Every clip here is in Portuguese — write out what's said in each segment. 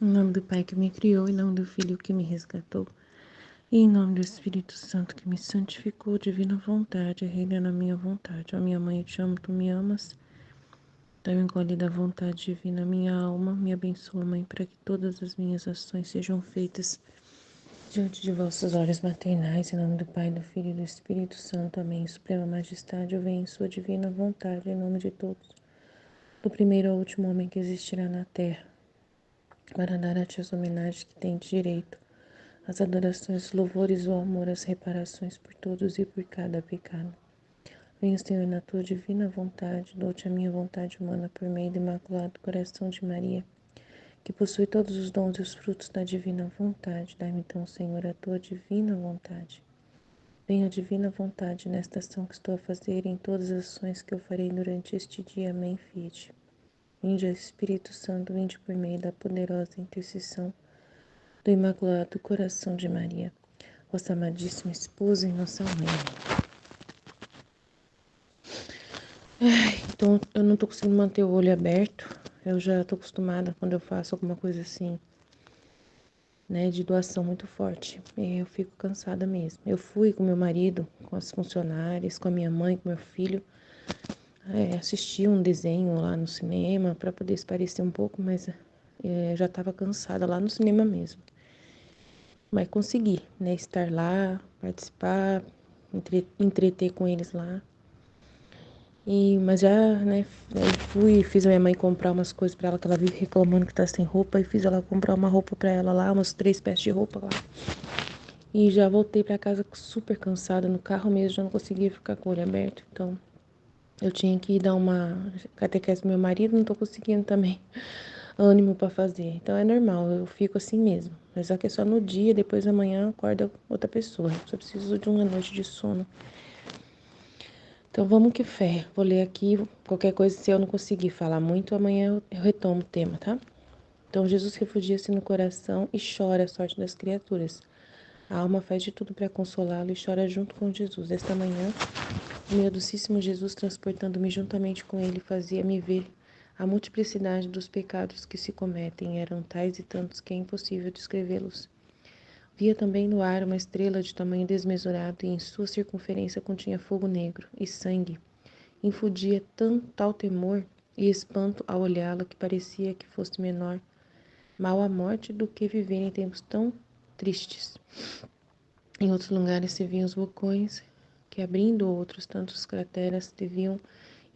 Em nome do Pai que me criou, em nome do Filho que me resgatou, e em nome do Espírito Santo que me santificou, divina vontade, reina na minha vontade. Ó minha mãe, eu te amo, tu me amas. Então encolhe da vontade divina minha alma, me abençoa, Mãe, para que todas as minhas ações sejam feitas diante de vossos olhos maternais, em nome do Pai, do Filho e do Espírito Santo. Amém. Suprema Majestade, eu venho em sua divina vontade, em nome de todos, do primeiro ao último homem que existirá na terra, para dar a ti as homenagens que tens direito, as adorações, os louvores, o amor, as reparações por todos e por cada pecado. Venho, Senhor, na tua divina vontade, dou-te a minha vontade humana por meio do Imaculado Coração de Maria, que possui todos os dons e os frutos da divina vontade. Dai-me então, Senhor, a tua divina vontade. Venha a divina vontade nesta ação que estou a fazer e em todas as ações que eu farei durante este dia. Amém. Fiat. Vinde, Espírito Santo, vinde por meio da poderosa intercessão do Imaculado Coração de Maria, vossa amadíssima esposa e nossa mãe. Então, eu não tô conseguindo manter o olho aberto. Eu já tô acostumada quando eu faço alguma coisa assim, né, de doação muito forte. E eu fico cansada mesmo. Eu fui com meu marido, com as funcionárias, com a minha mãe, com meu filho, assistir um desenho lá no cinema para poder espairecer um pouco, mas já estava cansada lá no cinema mesmo. Mas consegui, né, estar lá, participar, entreter com eles lá. Mas já, né, aí fiz a minha mãe comprar umas coisas pra ela, que ela vive reclamando que tá sem roupa, e fiz ela comprar uma roupa pra ela lá, umas 3 peças de roupa lá. E já voltei pra casa super cansada, no carro mesmo, já não conseguia ficar com o olho aberto, então eu tinha que dar uma catequese pro meu marido, não tô conseguindo também ânimo pra fazer. Então é normal, eu fico assim mesmo. Mas só que é só no dia, depois amanhã acorda outra pessoa. Só preciso de uma noite de sono. Então vamos que fé. Vou ler aqui, qualquer coisa, se eu não conseguir falar muito, amanhã eu retomo o tema, tá? Então Jesus refugia-se no coração e chora a sorte das criaturas. A alma faz de tudo para consolá-lo e chora junto com Jesus. Esta manhã, o meu docíssimo Jesus, transportando-me juntamente com ele, fazia-me ver a multiplicidade dos pecados que se cometem. Eram tais e tantos que é impossível descrevê-los. Via também no ar uma estrela de tamanho desmesurado, e em sua circunferência continha fogo negro e sangue. Infundia tal temor e espanto ao olhá-la que parecia que fosse menor mal a morte do que viver em tempos tão tristes. Em outros lugares se viam os vulcões que, abrindo outros tantos crateras, deviam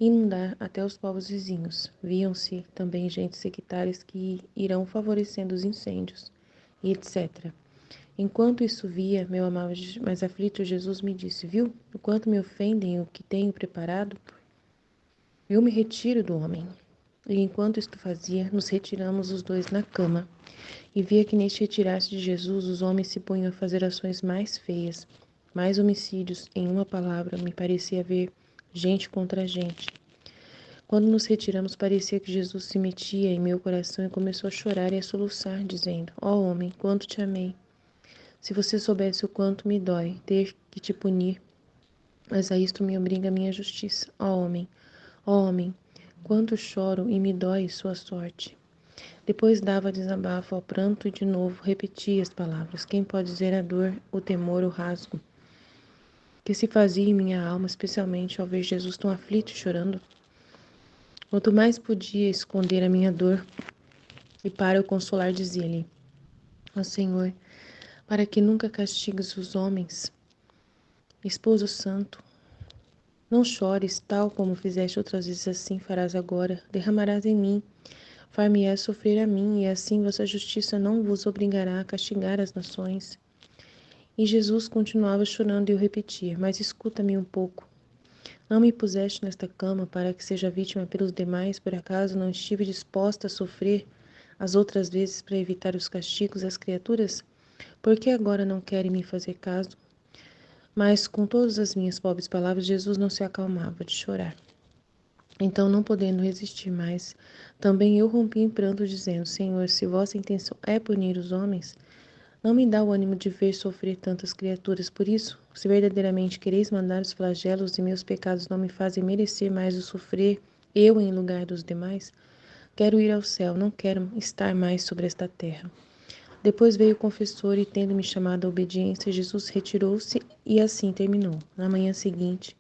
inundar até os povos vizinhos. Viam-se também gentes sectárias que irão favorecendo os incêndios, e etc. Enquanto isso via, meu amado, mas aflito, Jesus me disse: viu o quanto me ofendem o que tenho preparado? Eu me retiro do homem. E enquanto isto fazia, nos retiramos os dois na cama. E via que neste retirar-se de Jesus, os homens se punham a fazer ações mais feias, mais homicídios. Em uma palavra, me parecia ver gente contra gente. Quando nos retiramos, parecia que Jesus se metia em meu coração e começou a chorar e a soluçar, dizendo: ó homem, quanto te amei! Se você soubesse o quanto me dói ter que te punir, mas a isto me obriga a minha justiça. Ó homem, quanto choro e me dói sua sorte. Depois dava desabafo ao pranto e de novo repetia as palavras. Quem pode dizer a dor, o temor, o rasgo que se fazia em minha alma, especialmente ao ver Jesus tão aflito e chorando? Quanto mais podia esconder a minha dor, e para o consolar dizia-lhe: ó Senhor, para que nunca castigues os homens, esposo santo, não chores, tal como fizeste outras vezes, assim farás agora. Derramarás em mim, far-me-ás sofrer a mim, e assim vossa justiça não vos obrigará a castigar as nações. E Jesus continuava chorando e eu repetia: mas escuta-me um pouco. Não me puseste nesta cama para que seja vítima pelos demais, por acaso não estive disposta a sofrer as outras vezes para evitar os castigos às criaturas? Por que agora não querem me fazer caso? Mas com todas as minhas pobres palavras, Jesus não se acalmava de chorar. Então, não podendo resistir mais, também eu rompi em pranto, dizendo: Senhor, se vossa intenção é punir os homens, não me dá o ânimo de ver sofrer tantas criaturas. Por isso, se verdadeiramente quereis mandar os flagelos e meus pecados não me fazem merecer mais o sofrer, eu em lugar dos demais, Quero ir ao céu, não quero estar mais sobre esta terra. Depois veio o confessor e, tendo-me chamado à obediência, Jesus retirou-se e assim terminou. Na manhã seguinte,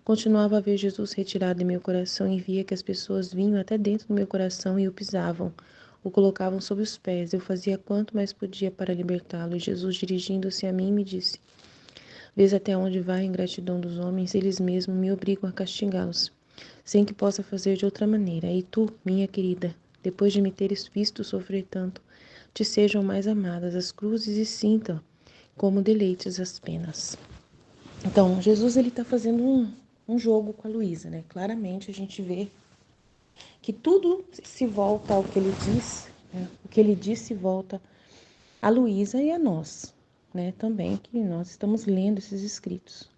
continuava a ver Jesus retirado de meu coração e via que as pessoas vinham até dentro do meu coração e o pisavam, o colocavam sob os pés. Eu fazia quanto mais podia para libertá-lo. E Jesus, dirigindo-se a mim, me disse: Vês até onde vai a ingratidão dos homens, eles mesmos me obrigam a castigá-los, sem que possa fazer de outra maneira. E tu, minha querida, depois de me teres visto sofrer tanto, te sejam mais amadas as cruzes e sinta como deleites as penas. Então, Jesus ele está fazendo um jogo com a Luísa, né? Claramente a gente vê que tudo se volta ao que ele diz, né? O que ele diz se volta a Luísa e a nós, né? Também que nós estamos lendo esses escritos.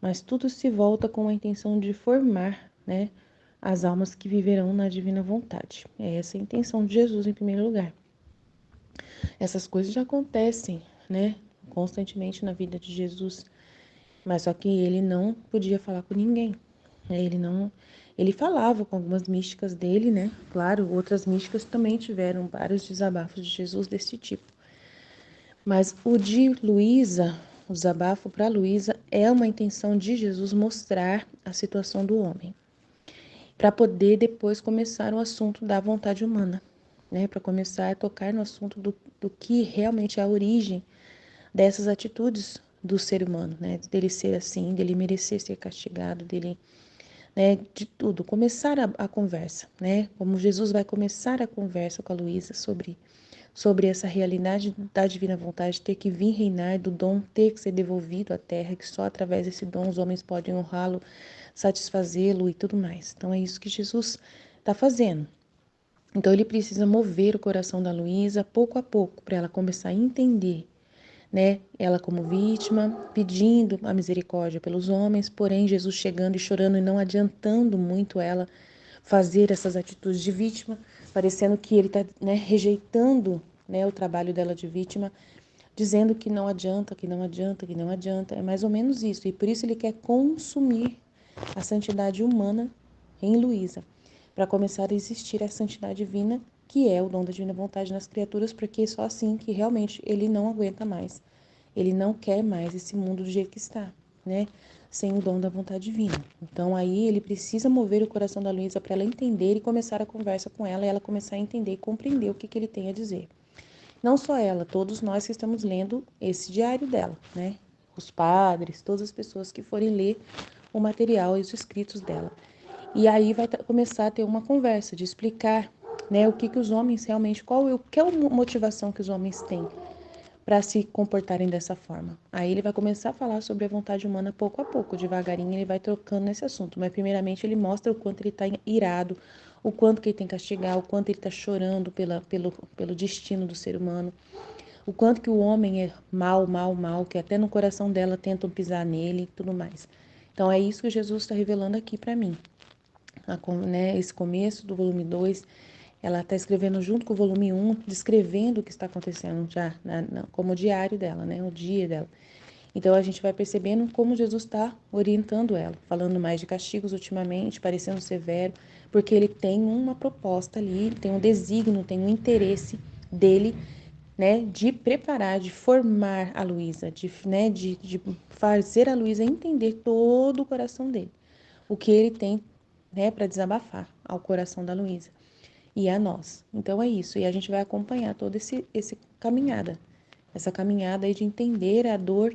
Mas tudo se volta com a intenção de formar, né, as almas que viverão na divina vontade. É essa a intenção de Jesus em primeiro lugar. Essas coisas já acontecem, né, constantemente na vida de Jesus, mas só que ele não podia falar com ninguém. Ele falava com algumas místicas dele, né? Claro, outras místicas também tiveram vários desabafos de Jesus desse tipo. Mas o de Luísa, o desabafo para Luísa é uma intenção de Jesus mostrar a situação do homem, para poder depois começar o assunto da vontade humana, né? Para começar a tocar no assunto do que realmente é a origem dessas atitudes do ser humano, né? Dele ser assim, dele merecer ser castigado, dele, né? De tudo. Começar a conversa, né? Como Jesus vai começar a conversa com a Luísa sobre essa realidade da divina vontade ter que vir reinar, do dom ter que ser devolvido à terra, que só através desse dom os homens podem honrá-lo, satisfazê-lo e tudo mais. Então é isso que Jesus está fazendo. Então ele precisa mover o coração da Luísa pouco a pouco para ela começar a entender, né? Ela como vítima, pedindo a misericórdia pelos homens, porém Jesus chegando e chorando e não adiantando muito ela fazer essas atitudes de vítima, parecendo que ele está, né, rejeitando, né, o trabalho dela de vítima, dizendo que não adianta, que não adianta, que não adianta. É mais ou menos isso. E por isso ele quer consumir a santidade humana em Luísa, para começar a existir a santidade divina, que é o dom da divina vontade nas criaturas, porque é só assim que realmente ele não aguenta mais. Ele não quer mais esse mundo do jeito que está, né? Sem o dom da vontade divina. Então aí ele precisa mover o coração da Luísa para ela entender e começar a conversa com ela e ela começar a entender e compreender o que ele tem a dizer. Não só ela, todos nós que estamos lendo esse diário dela, né? Os padres, todas as pessoas que forem ler o material e os escritos dela. E aí vai começar a ter uma conversa de explicar, né, o que os homens realmente, que é a motivação que os homens têm para se comportarem dessa forma. Aí ele vai começar a falar sobre a vontade humana pouco a pouco, devagarinho ele vai trocando nesse assunto, mas primeiramente ele mostra o quanto ele está irado, o quanto que ele tem que castigar, o quanto ele está chorando pelo destino do ser humano, o quanto que o homem é mal, mal, mal, que até no coração dela tentam pisar nele e tudo mais. Então é isso que Jesus está revelando aqui para mim. Né, esse começo do volume 2, ela está escrevendo junto com o volume 1, descrevendo o que está acontecendo já, como o diário dela, né, o dia dela. Então a gente vai percebendo como Jesus está orientando ela, falando mais de castigos ultimamente, parecendo severo, porque ele tem uma proposta ali, tem um desígnio, tem um interesse dele, né, de preparar, de formar a Luísa, né, de fazer a Luísa entender todo o coração dele, o que ele tem, né, para desabafar ao coração da Luísa e a nós. Então é isso, e a gente vai acompanhar toda esse caminhada, essa caminhada aí de entender a dor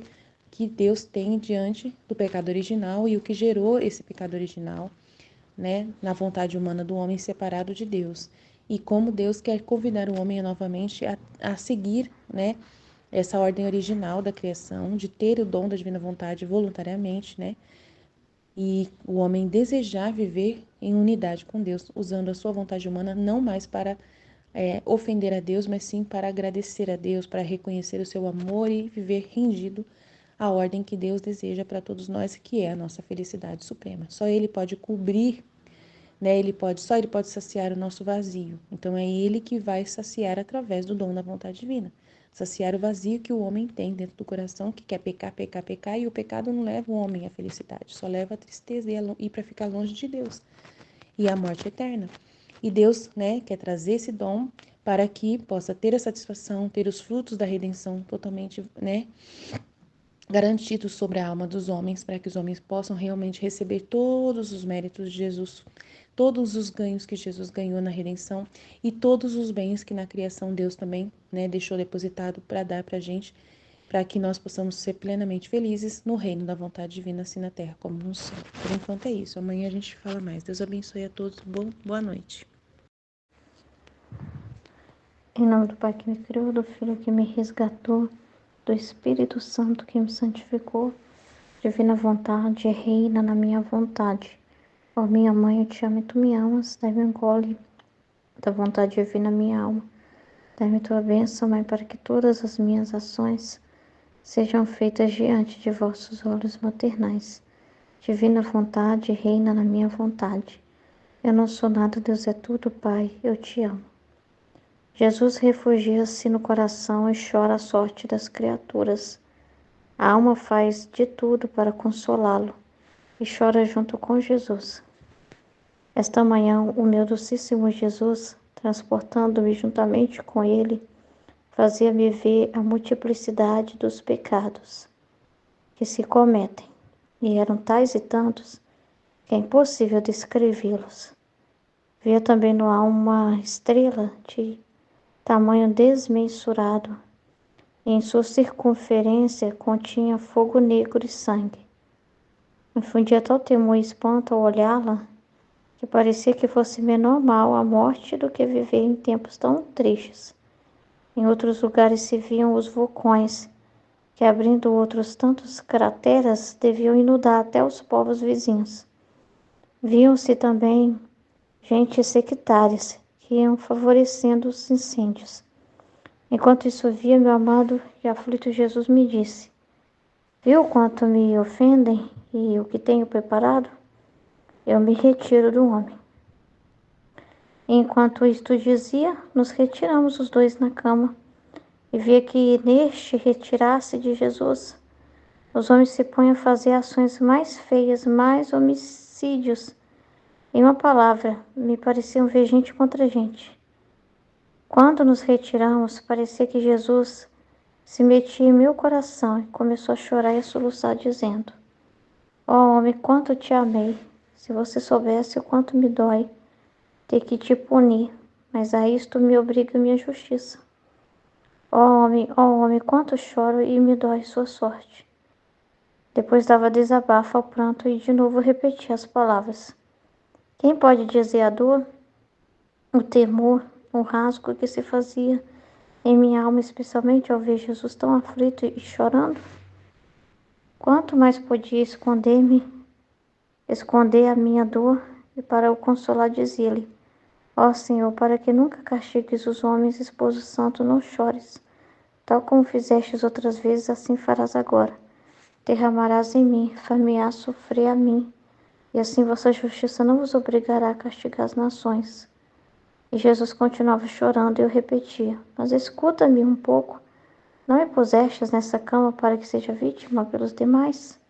que Deus tem diante do pecado original e o que gerou esse pecado original, né, na vontade humana do homem separado de Deus. E como Deus quer convidar o homem novamente a seguir, né, essa ordem original da criação, de ter o dom da divina vontade voluntariamente, né, e o homem desejar viver em unidade com Deus, usando a sua vontade humana não mais para ofender a Deus, mas sim para agradecer a Deus, para reconhecer o seu amor e viver rendido à ordem que Deus deseja para todos nós, que é a nossa felicidade suprema. Só Ele pode cobrir, né? Só Ele pode saciar o nosso vazio. Então é Ele que vai saciar através do dom da vontade divina. Saciar o vazio que o homem tem dentro do coração, que quer pecar, pecar, pecar, e o pecado não leva o homem à felicidade, só leva a tristeza e para ficar longe de Deus e a morte eterna. E Deus, né, quer trazer esse dom para que possa ter a satisfação, ter os frutos da redenção totalmente, né, garantidos sobre a alma dos homens, para que os homens possam realmente receber todos os méritos de Jesus, todos os ganhos que Jesus ganhou na redenção e todos os bens que na criação Deus também, né, deixou depositado para dar para a gente, para que nós possamos ser plenamente felizes no reino da vontade divina, assim na terra como no céu. Por enquanto é isso. Amanhã a gente fala mais. Deus abençoe a todos. Boa noite. Em nome do Pai que me criou, do Filho que me resgatou, do Espírito Santo que me santificou, divina vontade, reina na minha vontade. Ó minha mãe, eu te amo e tu me amas, dai-me um gole da vontade divina minha alma. Dai-me tua bênção, Mãe, para que todas as minhas ações sejam feitas diante de vossos olhos maternais. Divina vontade, reina na minha vontade. Eu não sou nada, Deus é tudo, Pai, eu te amo. Jesus refugia-se no coração e chora a sorte das criaturas. A alma faz de tudo para consolá-lo e chora junto com Jesus. Esta manhã, o meu docíssimo Jesus, transportando-me juntamente com ele, fazia-me ver a multiplicidade dos pecados que se cometem, e eram tais e tantos que é impossível descrevê-los. Via também no ar uma estrela de tamanho desmensurado. Em sua circunferência continha fogo negro e sangue. Infundia tal temor e espanto ao olhá-la, que parecia que fosse menor mal a morte do que viver em tempos tão tristes. Em outros lugares se viam os vulcões, que abrindo outros tantos crateras, deviam inundar até os povos vizinhos. Viam-se também gentes sectárias, que iam favorecendo os incêndios. Enquanto isso via, meu amado e aflito Jesus me disse: viu quanto me ofendem e o que tenho preparado? Eu me retiro do homem. Enquanto isto dizia, nos retiramos os dois na cama e via que neste retirar-se de Jesus, os homens se põem a fazer ações mais feias, mais homicídios. Em uma palavra, me pareciam ver gente contra gente. Quando nos retiramos, parecia que Jesus se metia em meu coração e começou a chorar e a soluçar, dizendo: ó homem, quanto te amei! Se você soubesse o quanto me dói ter que te punir, mas a isto me obriga minha justiça. Ó homem, quanto choro e me dói sua sorte. Depois dava desabafo ao pranto e de novo repetia as palavras. Quem pode dizer a dor, o temor, o rasgo que se fazia em minha alma, especialmente ao ver Jesus tão aflito e chorando? Quanto mais podia esconder a minha dor, e para o consolar dizia-lhe: ó Senhor, para que nunca castigues os homens, esposo santo, não chores. Tal como fizestes outras vezes, assim farás agora. Derramarás em mim, far-me-á sofrer a mim, e assim vossa justiça não vos obrigará a castigar as nações. E Jesus continuava chorando, e eu repetia: mas escuta-me um pouco. Não me pusestes nessa cama para que seja vítima pelos demais?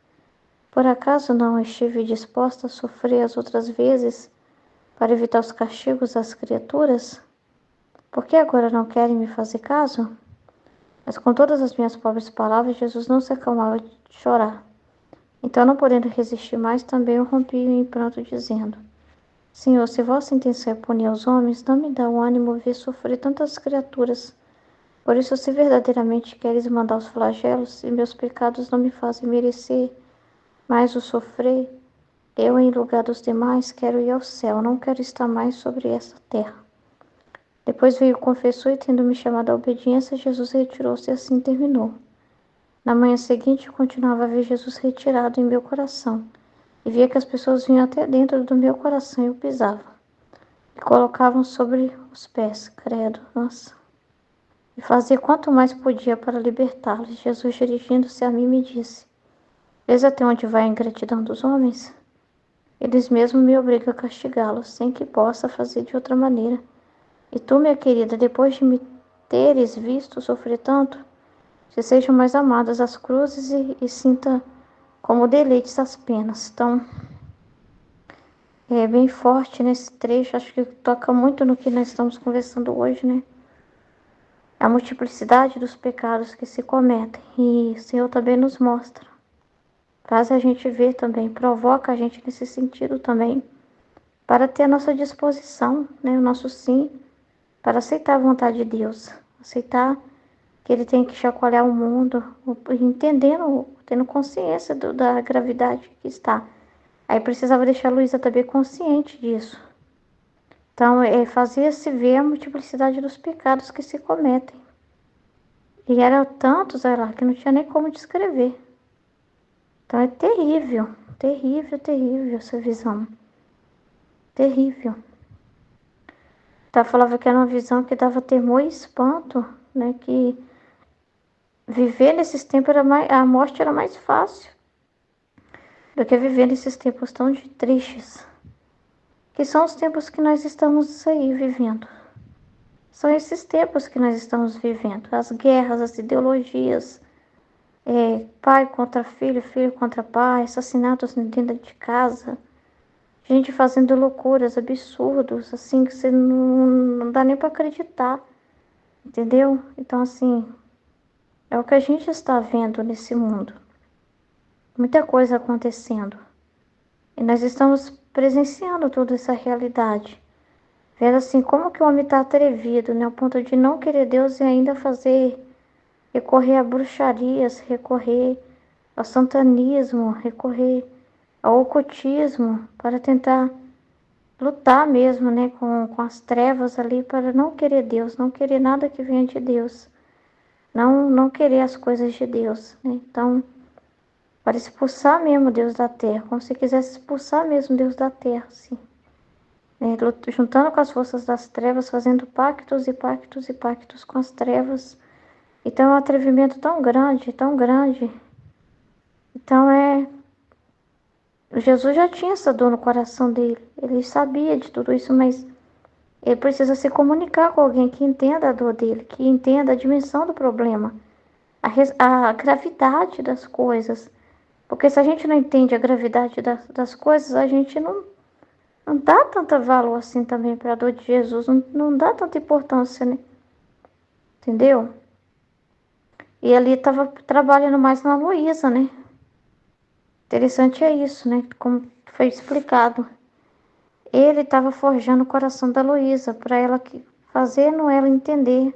Por acaso não estive disposta a sofrer as outras vezes para evitar os castigos das criaturas? Por que agora não querem me fazer caso? Mas com todas as minhas pobres palavras, Jesus não se acalmava de chorar. Então, não podendo resistir mais, também eu rompi em pranto, dizendo: Senhor, se vossa intenção é punir os homens, não me dá o ânimo ver sofrer tantas criaturas. Por isso, se verdadeiramente queres mandar os flagelos, e meus pecados não me fazem merecer mais o sofrer, eu, em lugar dos demais, quero ir ao céu, não quero estar mais sobre essa terra. Depois veio o confessor e, tendo me chamado à obediência, Jesus retirou-se e assim terminou. Na manhã seguinte, eu continuava a ver Jesus retirado em meu coração, e via que as pessoas vinham até dentro do meu coração e o pisavam, e colocavam sobre os pés, credo, nossa. E fazia quanto mais podia para libertá-los. Jesus, dirigindo-se a mim, me disse: vês até onde vai a ingratidão dos homens? Eles mesmos me obrigam a castigá-los, sem que possa fazer de outra maneira. E tu, minha querida, depois de me teres visto sofrer tanto, te sejam mais amadas as cruzes e sinta como deleites as penas. Então, É bem forte nesse trecho, acho que toca muito no que nós estamos conversando hoje, né? A multiplicidade dos pecados que se cometem. E o Senhor também nos mostra. Faz a gente ver também, provoca a gente nesse sentido também, para ter a nossa disposição, né? O nosso sim, para aceitar a vontade de Deus. Aceitar que Ele tem que chacoalhar o mundo, entendendo, tendo consciência da gravidade que está. Aí precisava deixar a Luísa também consciente disso. Então, fazia-se ver a multiplicidade dos pecados que se cometem. E eram tantos, olha lá, que não tinha nem como descrever. Então, é terrível, terrível, terrível essa visão. Terrível. Então, falava que era uma visão que dava temor e espanto, né? Que viver nesses tempos a morte era mais fácil do que viver nesses tempos tão tristes. Que são os tempos que nós estamos aí vivendo. São esses tempos que nós estamos vivendo. As guerras, as ideologias, pai contra filho, filho contra pai, assassinatos dentro de casa, gente fazendo loucuras, absurdos, assim, que você não dá nem para acreditar, entendeu? Então, assim, é o que a gente está vendo nesse mundo. Muita coisa acontecendo. E nós estamos presenciando toda essa realidade. Vendo assim, como que o homem está atrevido, né? Ao ponto de não querer Deus e ainda recorrer a bruxarias, recorrer ao satanismo, recorrer ao ocultismo, para tentar lutar mesmo, né? Com as trevas ali, para não querer Deus, não querer nada que venha de Deus. Não querer as coisas de Deus, né? Então, para expulsar mesmo Deus da terra, como se quisesse expulsar mesmo Deus da terra, assim. Juntando com as forças das trevas, fazendo pactos e pactos e pactos com as trevas. Então é um atrevimento tão grande, tão grande. Então Jesus já tinha essa dor no coração dele. Ele sabia de tudo isso, mas ele precisa se comunicar com alguém que entenda a dor dele, que entenda a dimensão do problema, a gravidade das coisas. Porque se a gente não entende a gravidade das coisas, a gente não dá tanto valor assim também para a dor de Jesus, não dá tanta importância, né? Entendeu? E ali estava trabalhando mais na Luísa, né? Interessante é isso, né? Como foi explicado. Ele estava forjando o coração da Luísa para ela fazendo ela entender.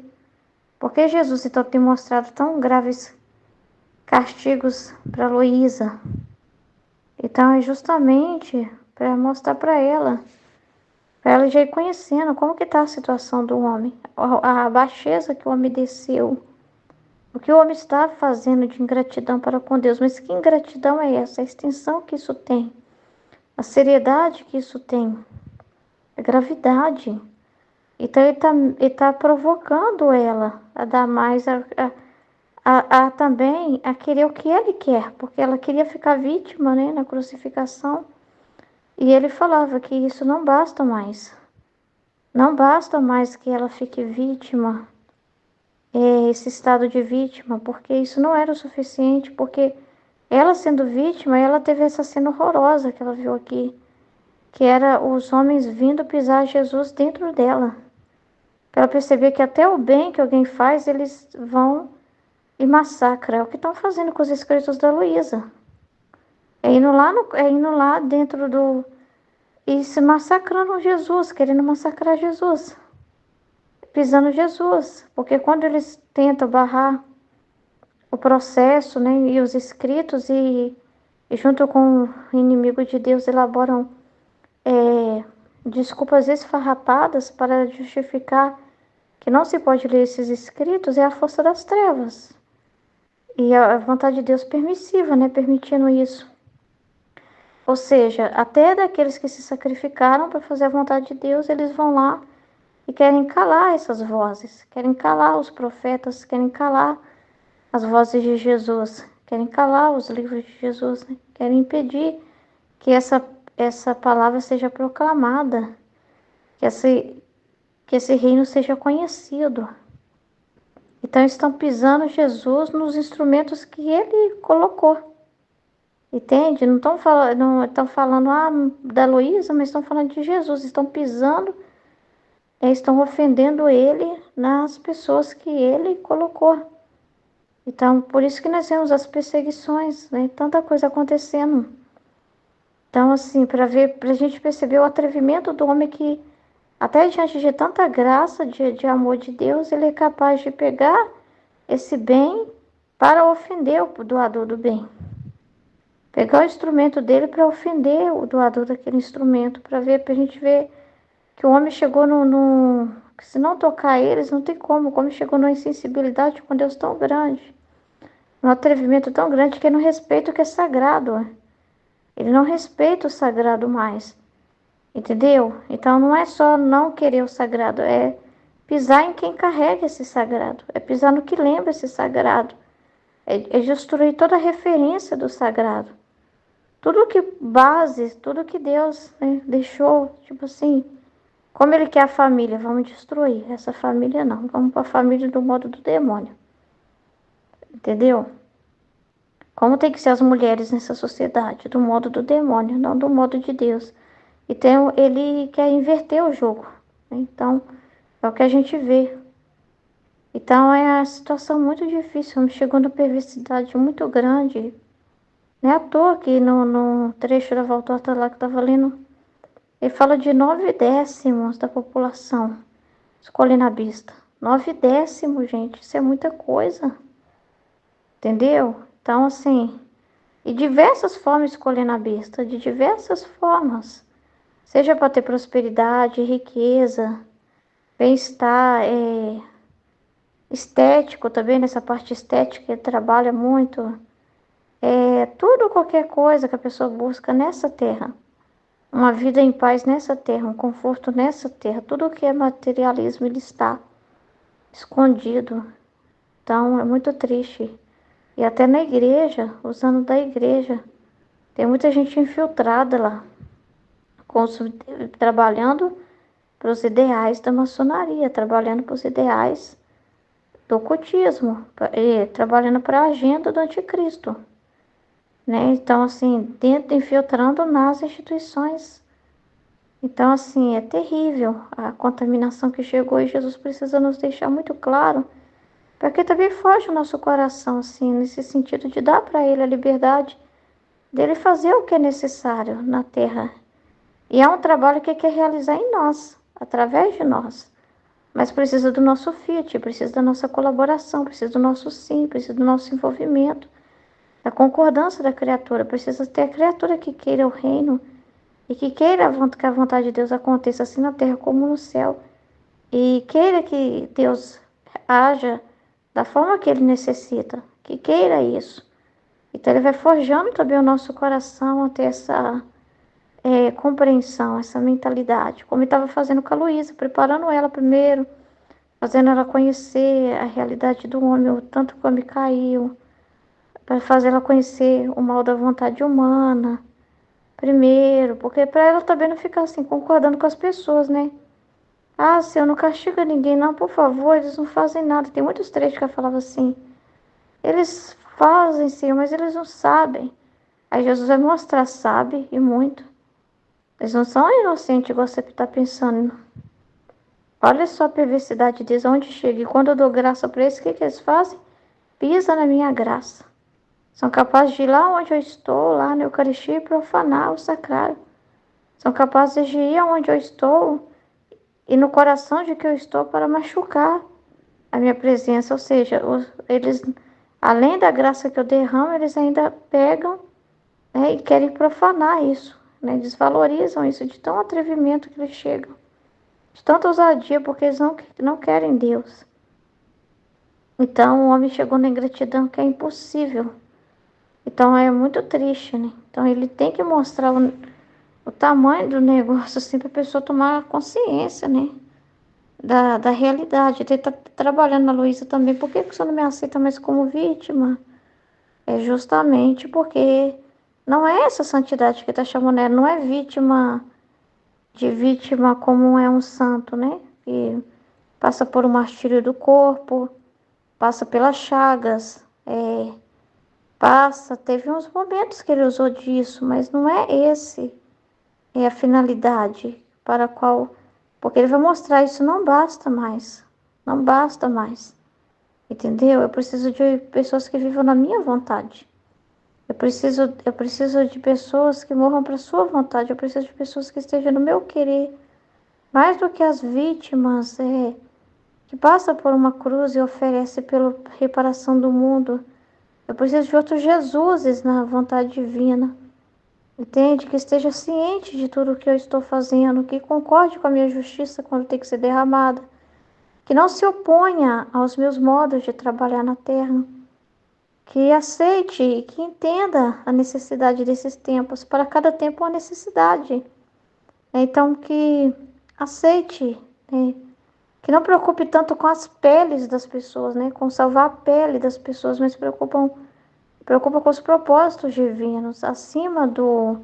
Porque Jesus então tem mostrado tão graves castigos para Luísa. Então é justamente para mostrar para ela já ir conhecendo como que está a situação do homem, a baixeza que o homem desceu, o que o homem está fazendo de ingratidão para com Deus. Mas que ingratidão é essa? A extensão que isso tem, a seriedade que isso tem, a gravidade. Então ele tá provocando ela a dar mais, também a querer o que ele quer, porque ela queria ficar vítima, né, na crucificação. E ele falava que isso não basta mais. Não basta mais que ela fique vítima, esse estado de vítima, porque isso não era o suficiente, porque ela sendo vítima, ela teve essa cena horrorosa que ela viu aqui, que era os homens vindo pisar Jesus dentro dela. Para ela perceber que até o bem que alguém faz, eles vão e massacram. É o que estão fazendo com os escritos da Luísa. É indo lá dentro e se massacrando Jesus, querendo massacrar Jesus. Pisando Jesus. Porque quando eles tentam barrar o processo, né, e os escritos, e junto com o inimigo de Deus elaboram desculpas esfarrapadas para justificar que não se pode ler esses escritos, é a força das trevas. E a vontade de Deus permissiva, né, permitindo isso. Ou seja, até daqueles que se sacrificaram para fazer a vontade de Deus, eles vão lá e querem calar essas vozes, querem calar os profetas, querem calar as vozes de Jesus, querem calar os livros de Jesus, né? Querem impedir que essa palavra seja proclamada, que esse reino seja conhecido. Então estão pisando Jesus nos instrumentos que ele colocou. Entende? Não estão falando da Luísa, mas estão falando de Jesus. Estão pisando, estão ofendendo ele nas pessoas que ele colocou. Então, por isso que nós vemos as perseguições, né? Tanta coisa acontecendo. Então, assim, para a gente perceber o atrevimento do homem que, até diante de tanta graça, de amor de Deus, ele é capaz de pegar esse bem para ofender o doador do bem. Pegar o instrumento dele para ofender o doador daquele instrumento, para a gente ver que o homem chegou que se não tocar eles, não tem como. O homem chegou numa insensibilidade com Deus tão grande, num atrevimento tão grande que ele não respeita o que é sagrado. Ele não respeita o sagrado mais. Entendeu? Então não é só não querer o sagrado, é pisar em quem carrega esse sagrado, é pisar no que lembra esse sagrado, é destruir toda a referência do sagrado. Tudo que Deus, né, deixou, tipo assim, como ele quer a família, vamos destruir. Essa família não, vamos para a família do modo do demônio. Entendeu? Como tem que ser as mulheres nessa sociedade, do modo do demônio, não do modo de Deus. Então ele quer inverter o jogo, né? Então é o que a gente vê. Então é a situação muito difícil, chegou numa perversidade muito grande. Não é à toa que no trecho da Valtorta lá que eu estava lendo, ele fala de 9/10 da população escolinabista. 9/10, gente, isso é muita coisa. Entendeu? Então, assim, e diversas formas escolinabista, de diversas formas. Seja para ter prosperidade, riqueza, bem-estar, estético também, nessa parte estética ele trabalha muito. Tudo, qualquer coisa que a pessoa busca nessa terra. Uma vida em paz nessa terra, um conforto nessa terra. Tudo que é materialismo, ele está escondido. Então, é muito triste. E até na igreja, usando da igreja, tem muita gente infiltrada lá, trabalhando para os ideais da maçonaria, trabalhando para os ideais do ocultismo, trabalhando para a agenda do anticristo. Né? Então, assim, infiltrando nas instituições. Então, assim, é terrível a contaminação que chegou e Jesus precisa nos deixar muito claro, porque também foge o nosso coração, assim, nesse sentido de dar para Ele a liberdade dele fazer o que é necessário na terra. E é um trabalho que Ele quer realizar em nós, através de nós. Mas precisa do nosso fiat, precisa da nossa colaboração, precisa do nosso sim, precisa do nosso envolvimento, da concordância da criatura. Precisa ter a criatura que queira o reino e que queira que a vontade de Deus aconteça assim na terra como no céu. E queira que Deus haja da forma que Ele necessita, que queira isso. Então Ele vai forjando também o nosso coração a ter essa compreensão, essa mentalidade. Como Ele estava fazendo com a Luísa, preparando ela primeiro, fazendo ela conhecer a realidade do homem, o tanto que o homem caiu, para fazer ela conhecer o mal da vontade humana, primeiro, porque para ela também não ficar assim, concordando com as pessoas, né? Ah, Senhor, não castiga ninguém, não, por favor, eles não fazem nada. Tem muitos trechos que ela falava assim, eles fazem, Senhor, mas eles não sabem. Aí Jesus vai mostrar, sabe, e muito. Eles não são inocentes, igual você está pensando. Olha só a perversidade deles, onde chega. E quando eu dou graça para eles, o que eles fazem? Pisa na minha graça. São capazes de ir lá onde eu estou, lá na Eucaristia, e profanar o sacrário. São capazes de ir aonde eu estou e no coração de que eu estou para machucar a minha presença. Ou seja, eles, além da graça que eu derramo, eles ainda pegam, né, e querem profanar isso, né, desvalorizam isso de tão atrevimento que eles chegam, de tanta ousadia, porque eles não querem Deus. Então o homem chegou na ingratidão que é impossível. Então é muito triste, né? Então ele tem que mostrar o tamanho do negócio, assim, para a pessoa tomar consciência, né? Da realidade. Ele está trabalhando na Luísa também. Por que você não me aceita mais como vítima? É justamente porque não é essa santidade que está chamando ela, não é vítima como é um santo, né? Que passa por um martírio do corpo, passa pelas chagas, passa, teve uns momentos que ele usou disso, mas não é esse, é a finalidade para a qual, porque ele vai mostrar isso não basta mais, não basta mais, entendeu? Eu preciso de pessoas que vivam na minha vontade. Eu preciso de pessoas que morram para sua vontade. Eu preciso de pessoas que estejam no meu querer, mais do que as vítimas, que passa por uma cruz e oferece pela reparação do mundo. Eu preciso de outros Jesuses na vontade divina. Entende? Que esteja ciente de tudo o que eu estou fazendo, que concorde com a minha justiça quando tem que ser derramada, que não se oponha aos meus modos de trabalhar na terra, que aceite e que entenda a necessidade desses tempos. Para cada tempo, uma necessidade. Então, que aceite, né? Que não preocupe tanto com as peles das pessoas, né? Com salvar a pele das pessoas, mas preocupa com os propósitos divinos, acima do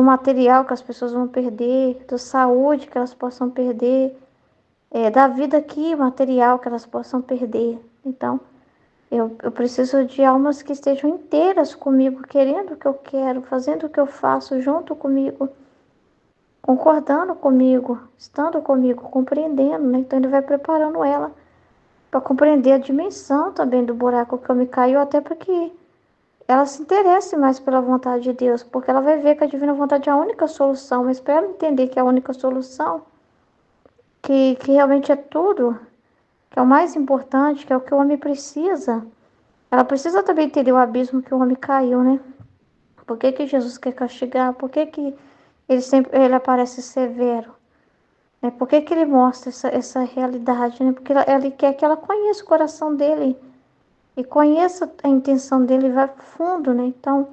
material que as pessoas vão perder, da saúde que elas possam perder, da vida aqui material que elas possam perder. Então, eu preciso de almas que estejam inteiras comigo, querendo o que eu quero, fazendo o que eu faço junto comigo, concordando comigo, estando comigo, compreendendo, né? Então ele vai preparando ela para compreender a dimensão também do buraco que eu me caiu, até para que ela se interesse mais pela vontade de Deus, porque ela vai ver que a divina vontade é a única solução, mas para ela entender que é a única solução, que realmente é tudo, que é o mais importante, que é o que o homem precisa, ela precisa também entender o abismo que o homem caiu, né? Por que que Jesus quer castigar? Por que que ele aparece severo? Né? Por que que ele mostra essa realidade? Né? Porque ele quer que ela conheça o coração dele e conheça a intenção dele e vá fundo, né? Então,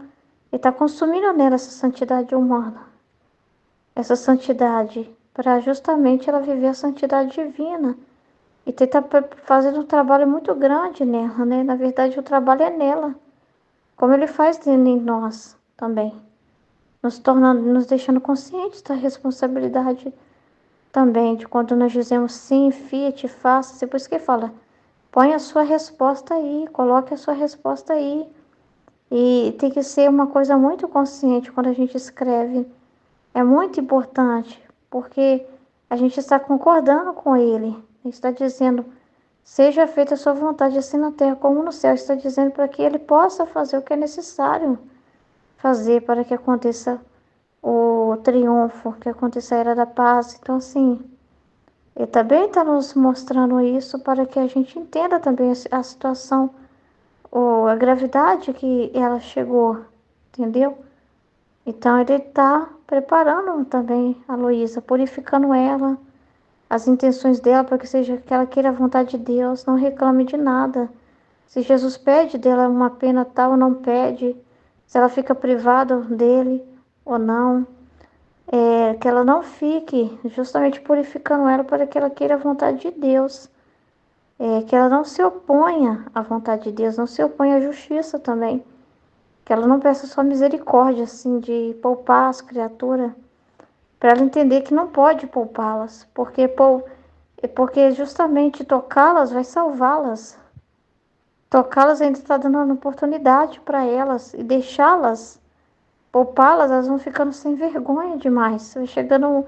ele está consumindo nela essa santidade humana, essa santidade, para justamente ela viver a santidade divina. E está fazendo um trabalho muito grande nela, né? Na verdade, o trabalho é nela, como ele faz em nós também, nos deixando conscientes da responsabilidade também, de quando nós dizemos sim, fiat, faça, por isso que fala, põe a sua resposta aí, coloque a sua resposta aí. E tem que ser uma coisa muito consciente quando a gente escreve. É muito importante, porque a gente está concordando com ele. Ele está dizendo, seja feita a sua vontade, assim na terra como no céu. Está dizendo para que ele possa fazer o que é necessário fazer para que aconteça o triunfo, que aconteça a era da paz. Então, assim, ele também está nos mostrando isso para que a gente entenda também a situação, ou a gravidade que ela chegou, entendeu? Então, ele está preparando também a Luísa, purificando ela, as intenções dela, para que seja que ela queira a vontade de Deus, não reclame de nada. Se Jesus pede dela uma pena tal ou não pede, se ela fica privada dele ou não, que ela não fique justamente purificando ela para que ela queira a vontade de Deus, que ela não se oponha à vontade de Deus, não se oponha à justiça também, que ela não peça só misericórdia, assim, de poupar as criaturas, para ela entender que não pode poupá-las, porque justamente tocá-las vai salvá-las. Tocá-las ainda está dando uma oportunidade para elas, e deixá-las, poupá-las, elas vão ficando sem vergonha demais. Vai chegando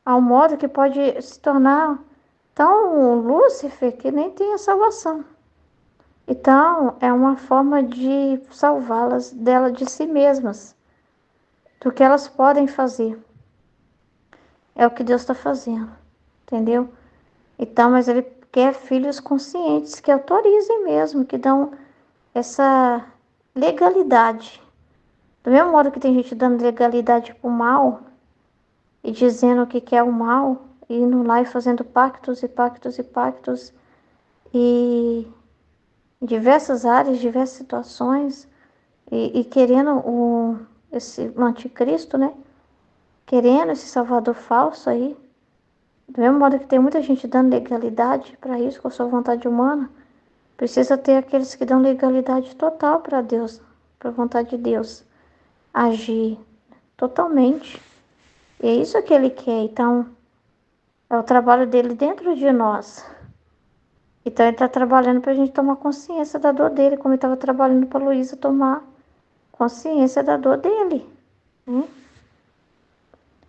a um modo que pode se tornar tão Lúcifer que nem tem a salvação. Então, é uma forma de salvá-las dela de si mesmas, do que elas podem fazer. É o que Deus está fazendo, entendeu? Então, mas ele quer filhos conscientes que autorizem mesmo, que dão essa legalidade. Do mesmo modo que tem gente dando legalidade pro mal e dizendo que quer o mal, e indo lá e fazendo pactos e pactos e pactos, e em diversas áreas, diversas situações, e querendo o anticristo, né? Querendo esse salvador falso aí. Do mesmo modo que tem muita gente dando legalidade para isso, com a sua vontade humana, precisa ter aqueles que dão legalidade total para Deus, para a vontade de Deus agir totalmente. E é isso que ele quer. Então, é o trabalho dele dentro de nós. Então ele está trabalhando para a gente tomar consciência da dor dele, como ele estava trabalhando para a Luísa tomar consciência da dor dele, né?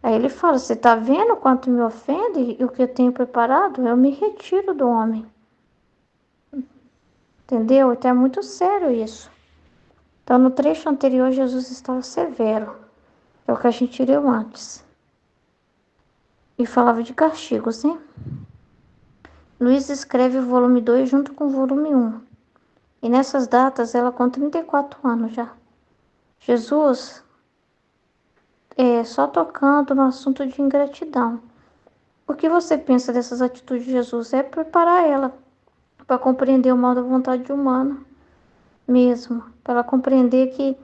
Aí ele fala, você está vendo quanto me ofende e o que eu tenho preparado? Eu me retiro do homem. Entendeu? Então é muito sério isso. Então no trecho anterior Jesus estava severo, que é o que a gente leu antes. E falava de castigos, né? Luiz escreve o volume 2 junto com o volume 1. E nessas datas ela com 34 anos já. Jesus só tocando no assunto de ingratidão. O que você pensa dessas atitudes de Jesus? É preparar ela para compreender o mal da vontade humana mesmo. Para ela compreender que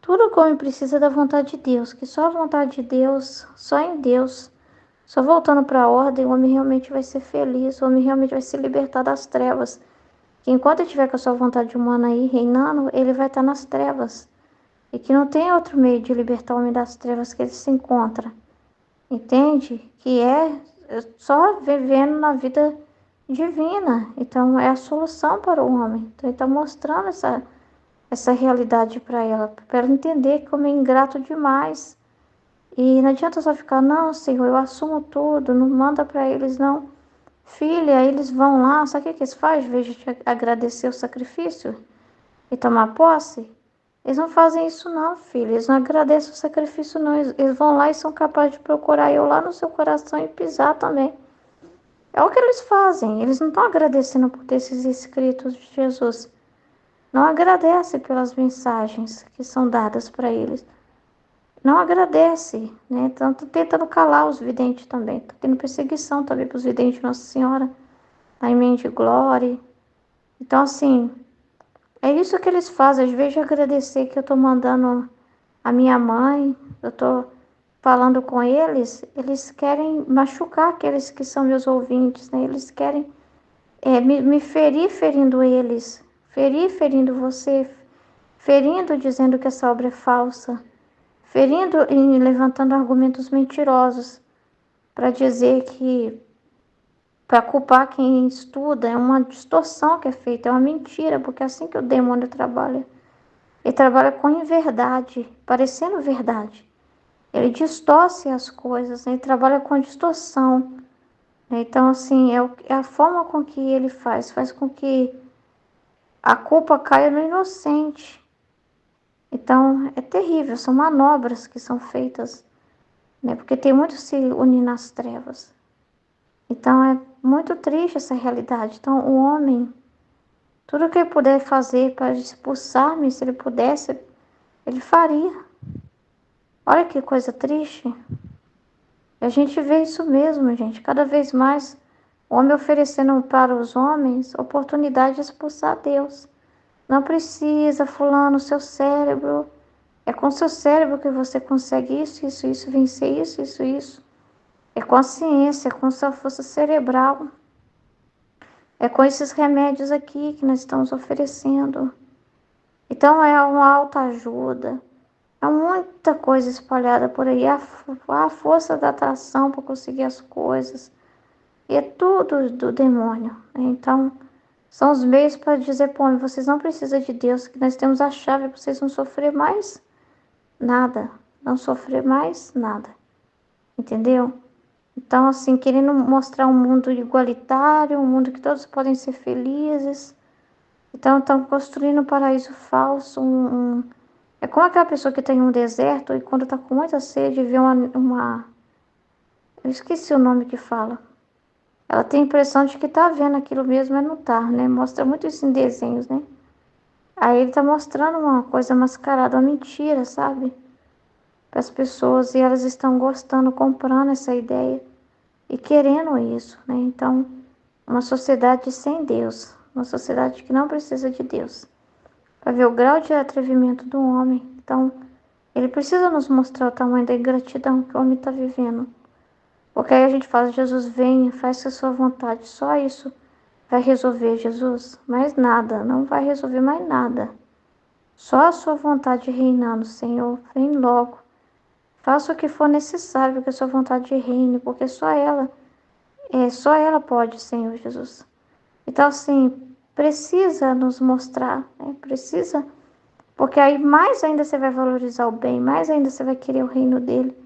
tudo o homem precisa é da vontade de Deus. Que só a vontade de Deus, só em Deus, só voltando para a ordem, o homem realmente vai ser feliz. O homem realmente vai se libertar das trevas. Que enquanto ele estiver com a sua vontade humana aí reinando, ele vai estar nas trevas. E que não tem outro meio de libertar o homem das trevas que ele se encontra. Entende? Que é só vivendo na vida divina. Então é a solução para o homem. Então ele está mostrando essa realidade para ela entender que o homem é ingrato demais. E não adianta só ficar, não, Senhor, eu assumo tudo, não manda para eles, não. Filha, eles vão lá, sabe o que eles fazem? Em vez de te agradecer o sacrifício e tomar posse, eles não fazem isso não, filho. Eles não agradecem o sacrifício não. Eles vão lá e são capazes de procurar eu lá no seu coração e pisar também. É o que eles fazem. Eles não estão agradecendo por ter esses escritos de Jesus. Não agradecem pelas mensagens que são dadas para eles. Não agradece, né? Então, tô tentando calar os videntes também. Tô tendo perseguição também para os videntes de Nossa Senhora, a Emém de Glória. Então, assim, é isso que eles fazem. Às vezes de agradecer que eu tô mandando a minha mãe, eu tô falando com eles querem machucar aqueles que são meus ouvintes, né? Eles querem me ferir ferindo eles, ferir ferindo você, ferindo dizendo que essa obra é falsa, ferindo e levantando argumentos mentirosos para dizer que para culpar quem estuda é uma distorção que é feita, é uma mentira, porque é assim que o demônio trabalha. Ele trabalha com inverdade, parecendo verdade. Ele distorce as coisas, né? Ele trabalha com distorção. Né? Então, assim, é a forma com que ele faz com que a culpa caia no inocente. Então, é terrível, são manobras que são feitas, né? Porque tem muito se unir nas trevas. Então, é muito triste essa realidade. Então, o homem, tudo que ele puder fazer para expulsar-me, se ele pudesse, ele faria. Olha que coisa triste. A gente vê isso mesmo, gente. Cada vez mais o homem oferecendo para os homens oportunidade de expulsar Deus. Não precisa, fulano, seu cérebro. É com seu cérebro que você consegue isso, vencer isso. É com a ciência, é com sua força cerebral. É com esses remédios aqui que nós estamos oferecendo. Então é uma autoajuda. Há muita coisa espalhada por aí. A força da atração para conseguir as coisas. E é tudo do demônio. Né? Então, são os meios para dizer, pô, vocês não precisam de Deus, que nós temos a chave para vocês não sofrer mais nada. Não sofrer mais nada. Entendeu? Então, assim, querendo mostrar um mundo igualitário, um mundo que todos podem ser felizes. Então, estão construindo um paraíso falso. É como aquela pessoa que tem um deserto e quando está com muita sede vê uma... Eu esqueci o nome que fala. Ela tem a impressão de que tá vendo aquilo mesmo, mas não tá, né? Mostra muito isso em desenhos, né? Aí ele tá mostrando uma coisa mascarada, uma mentira, sabe? Para as pessoas e elas estão gostando, comprando essa ideia e querendo isso, né? Então, uma sociedade sem Deus, uma sociedade que não precisa de Deus. Para ver o grau de atrevimento do homem. Então, ele precisa nos mostrar o tamanho da ingratidão que o homem está vivendo. Porque aí a gente fala, Jesus, venha, faça a sua vontade. Só isso vai resolver, Jesus. Mais nada, não vai resolver mais nada. Só a sua vontade reinando, Senhor. Vem logo. Faça o que for necessário para que a sua vontade reine, porque só ela pode, Senhor Jesus. Então, assim, precisa nos mostrar, né? Precisa, porque aí mais ainda você vai valorizar o bem, mais ainda você vai querer o reino dele,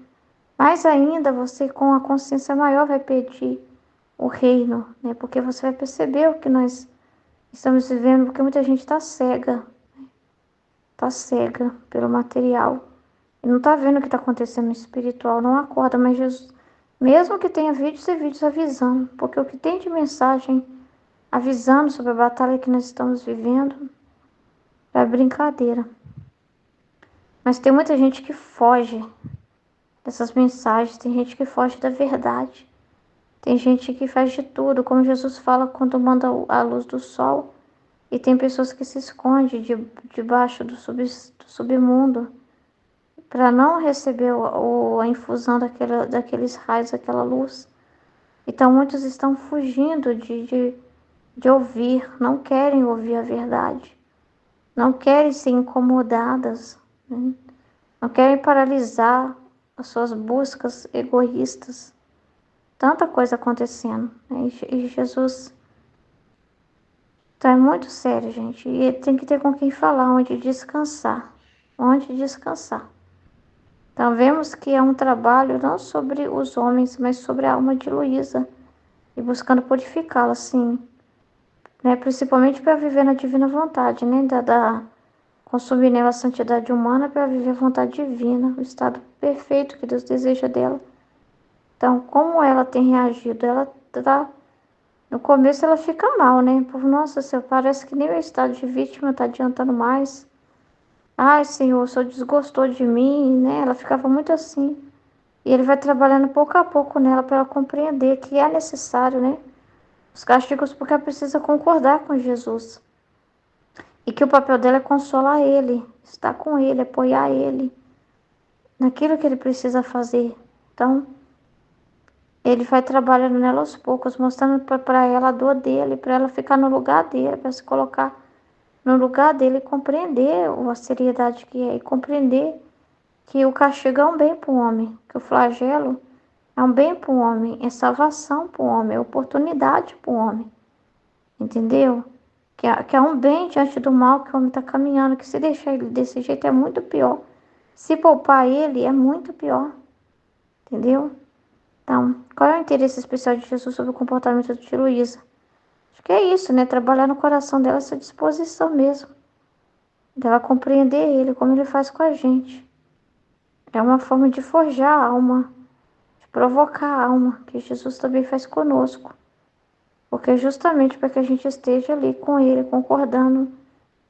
mais ainda você, com a consciência maior, vai pedir o reino, né? Porque você vai perceber o que nós estamos vivendo, porque muita gente está cega pelo material. E não está vendo o que está acontecendo no espiritual, não acorda, mas Jesus, mesmo que tenha vídeos e vídeos avisando, porque o que tem de mensagem avisando sobre a batalha que nós estamos vivendo é brincadeira. Mas tem muita gente que foge dessas mensagens, tem gente que foge da verdade. Tem gente que faz de tudo, como Jesus fala quando manda a luz do sol. E tem pessoas que se escondem debaixo do submundo para não receber a infusão daqueles raios, daquela luz. Então muitos estão fugindo de ouvir, não querem ouvir a verdade, não querem ser incomodadas, né? Não querem paralisar as suas buscas egoístas. Tanta coisa acontecendo, né? E Jesus tá muito sério, gente. E ele tem que ter com quem falar, onde descansar. Onde descansar. Então vemos que é um trabalho não sobre os homens, mas sobre a alma de Luísa. E buscando purificá-la, assim, né? Principalmente para viver na divina vontade, né? Consumir nela a santidade humana para viver a vontade divina, o estado perfeito que Deus deseja dela. Então, como ela tem reagido? Ela tá. No começo ela fica mal, né? Por nossa, Senhor, parece que nem o estado de vítima tá adiantando mais. Ai, Senhor, o Senhor desgostou de mim, né? Ela ficava muito assim. E ele vai trabalhando pouco a pouco nela para ela compreender que é necessário, né? Os castigos porque ela precisa concordar com Jesus. E que o papel dela é consolar ele, estar com ele, apoiar ele naquilo que ele precisa fazer. Então, ele vai trabalhando nela aos poucos, mostrando para ela a dor dele, para ela ficar no lugar dele, para se colocar no lugar dele e compreender a seriedade que é, e compreender que o castigo é um bem para o homem, que o flagelo é um bem para o homem, é salvação para o homem, é oportunidade para o homem, entendeu? Que é um bem diante do mal que o homem está caminhando, que se deixar ele desse jeito é muito pior. Se poupar ele é muito pior, entendeu? Então, qual é o interesse especial de Jesus sobre o comportamento de Luísa? Acho que é isso, né? Trabalhar no coração dela essa disposição mesmo, dela compreender ele, como ele faz com a gente. É uma forma de forjar a alma, de provocar a alma, que Jesus também faz conosco. Porque é justamente para que a gente esteja ali com ele, concordando,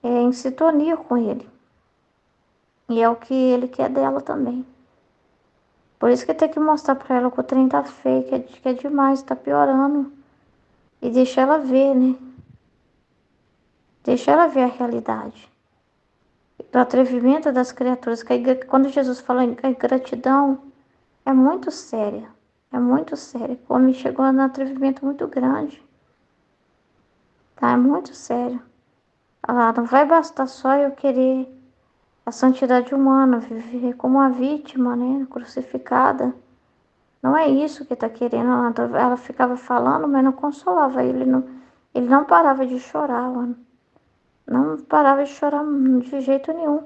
em sintonia com ele. E é o que ele quer dela também. Por isso que tem que mostrar para ela que o trem tá feio, que é demais, tá piorando. E deixar ela ver, né? Deixar ela ver a realidade. Do atrevimento das criaturas. Quando Jesus fala em gratidão, é muito séria. É muito séria. O homem chegou num atrevimento muito grande. Tá? É muito sério. Ela não vai bastar só eu querer a santidade humana, viver como uma vítima, né? Crucificada. Não é isso que está querendo. Ela ficava falando, mas não consolava ele. Ele não parava de chorar, mano. Não parava de chorar de jeito nenhum.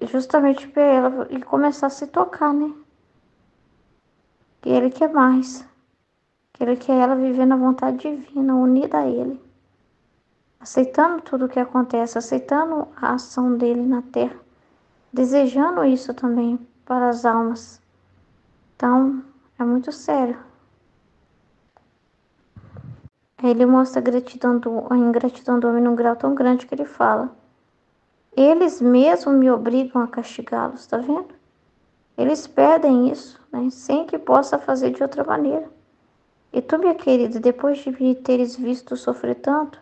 Justamente para ela e começar a se tocar, né? Que ele quer mais. Que ele quer ela viver na vontade divina, unida a ele. Aceitando tudo o que acontece, aceitando a ação dele na terra. Desejando isso também para as almas. Então, é muito sério. Ele mostra a ingratidão do homem num grau tão grande que ele fala: eles mesmos me obrigam a castigá-los, tá vendo? Eles pedem isso, né? Sem que possa fazer de outra maneira. E tu, minha querida, depois de me teres visto sofrer tanto,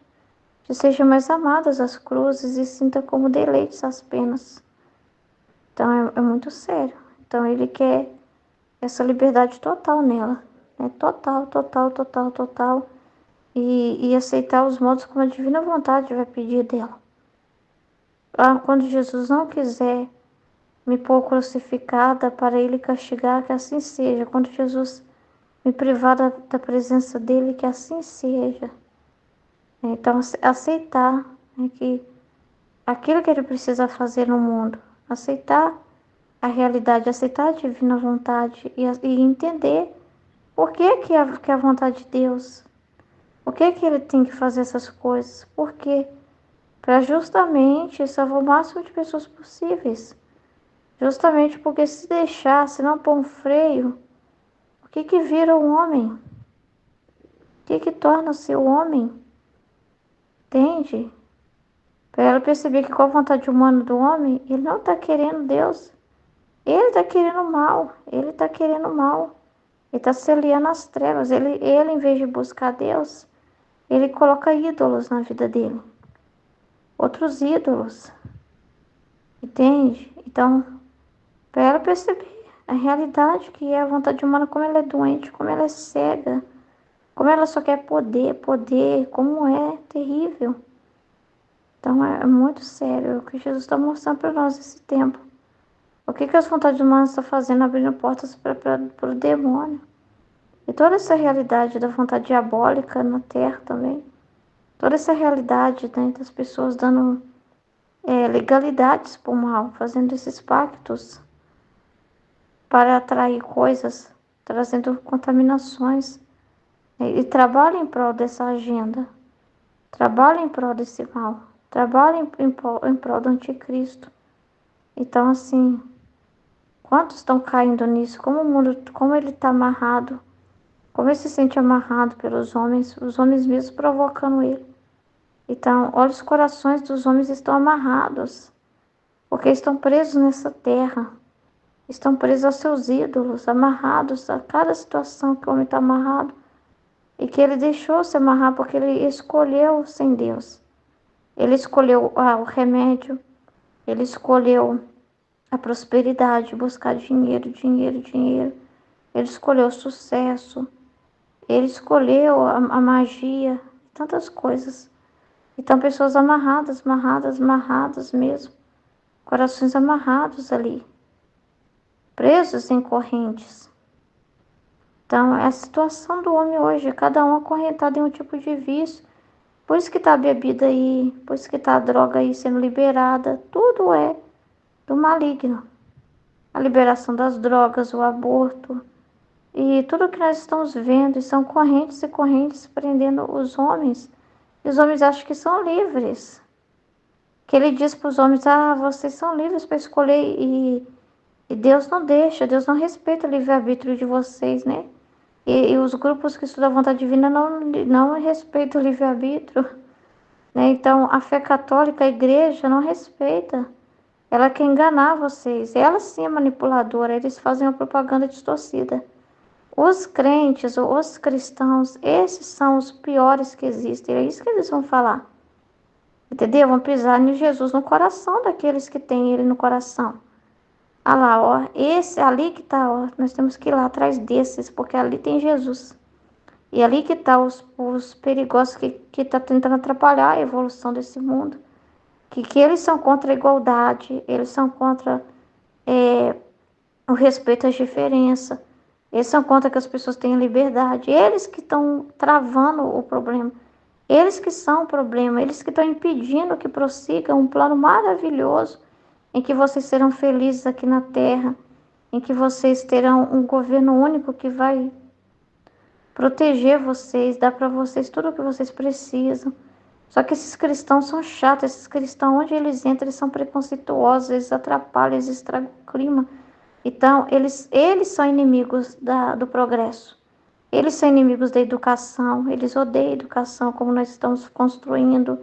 te sejam mais amadas as cruzes e sinta como deleites as penas. Então é muito sério. Então ele quer essa liberdade total nela, né? Total, total, total, total. E aceitar os modos como a divina vontade vai pedir dela. Quando Jesus não quiser me pôr crucificada para ele castigar, que assim seja. Quando Jesus me privar da presença dele, que assim seja. Então, aceitar, né, que aquilo que ele precisa fazer no mundo, aceitar a realidade, aceitar a divina vontade e entender por que é a vontade de Deus, por que ele tem que fazer essas coisas, por quê? Para justamente salvar o máximo de pessoas possíveis. Justamente porque se deixar, se não pôr um freio, o que que vira o homem? O que que torna-se o homem? Entende? Para ela perceber que com a vontade humana do homem, ele não está querendo Deus. Ele está querendo mal. Ele está querendo mal. Ele está se aliando às trevas. Ele, em vez de buscar Deus, ele coloca ídolos na vida dele. Outros ídolos. Entende? Então, para ela perceber a realidade que é a vontade humana, como ela é doente, como ela é cega, como ela só quer poder, poder, como é terrível. Então é muito sério o que Jesus está mostrando para nós esse tempo. O que as vontades humanas estão fazendo, abrindo portas para o demônio. E toda essa realidade da vontade diabólica na terra também. Toda essa realidade, né, das pessoas dando legalidades para o mal, fazendo esses pactos para atrair coisas, trazendo contaminações. E trabalha em prol dessa agenda. Trabalha em prol desse mal. Trabalha em prol do anticristo. Então, assim, quantos estão caindo nisso? Como o mundo, como ele está amarrado, como ele se sente amarrado pelos homens, os homens mesmos provocando ele. Então, olha, os corações dos homens estão amarrados, porque estão presos nessa terra, estão presos aos seus ídolos, amarrados a cada situação que o homem está amarrado, e que ele deixou se amarrar porque ele escolheu sem Deus. Ele escolheu o remédio, ele escolheu a prosperidade, buscar dinheiro, dinheiro, dinheiro. Ele escolheu o sucesso, ele escolheu a magia, tantas coisas. Então, pessoas amarradas, amarradas, amarradas mesmo. Corações amarrados ali, presos em correntes. Então, é a situação do homem hoje, cada um acorrentado em um tipo de vício. Por isso que está a bebida aí, por isso que está a droga aí sendo liberada. Tudo é do maligno. A liberação das drogas, o aborto e tudo que nós estamos vendo, são correntes e correntes prendendo os homens. E os homens acham que são livres. Que ele diz para os homens, vocês são livres para escolher e Deus não deixa, Deus não respeita o livre-arbítrio de vocês, né? E os grupos que estudam a vontade divina não respeitam o livre-arbítrio, né? Então, a fé católica, a igreja, não respeita. Ela quer enganar vocês. Ela sim é manipuladora. Eles fazem uma propaganda distorcida. Os crentes, os cristãos, esses são os piores que existem. É isso que eles vão falar. Entendeu? Vão pisar em Jesus no coração daqueles que têm ele no coração. Ah lá, ó. Esse ali que tá, ó. Nós temos que ir lá atrás desses, porque ali tem Jesus. E ali que tá os perigosos que tá tentando atrapalhar a evolução desse mundo. Que eles são contra a igualdade, eles são contra o respeito às diferenças, eles são contra que as pessoas tenham liberdade, eles que estão travando o problema, eles que são o problema, eles que estão impedindo que prossiga um plano maravilhoso em que vocês serão felizes aqui na Terra, em que vocês terão um governo único que vai proteger vocês, dar para vocês tudo o que vocês precisam. Só que esses cristãos são chatos, esses cristãos, onde eles entram, eles são preconceituosos, eles atrapalham, eles estragam o clima. Então, eles são inimigos do progresso. Eles são inimigos da educação, eles odeiam a educação como nós estamos construindo.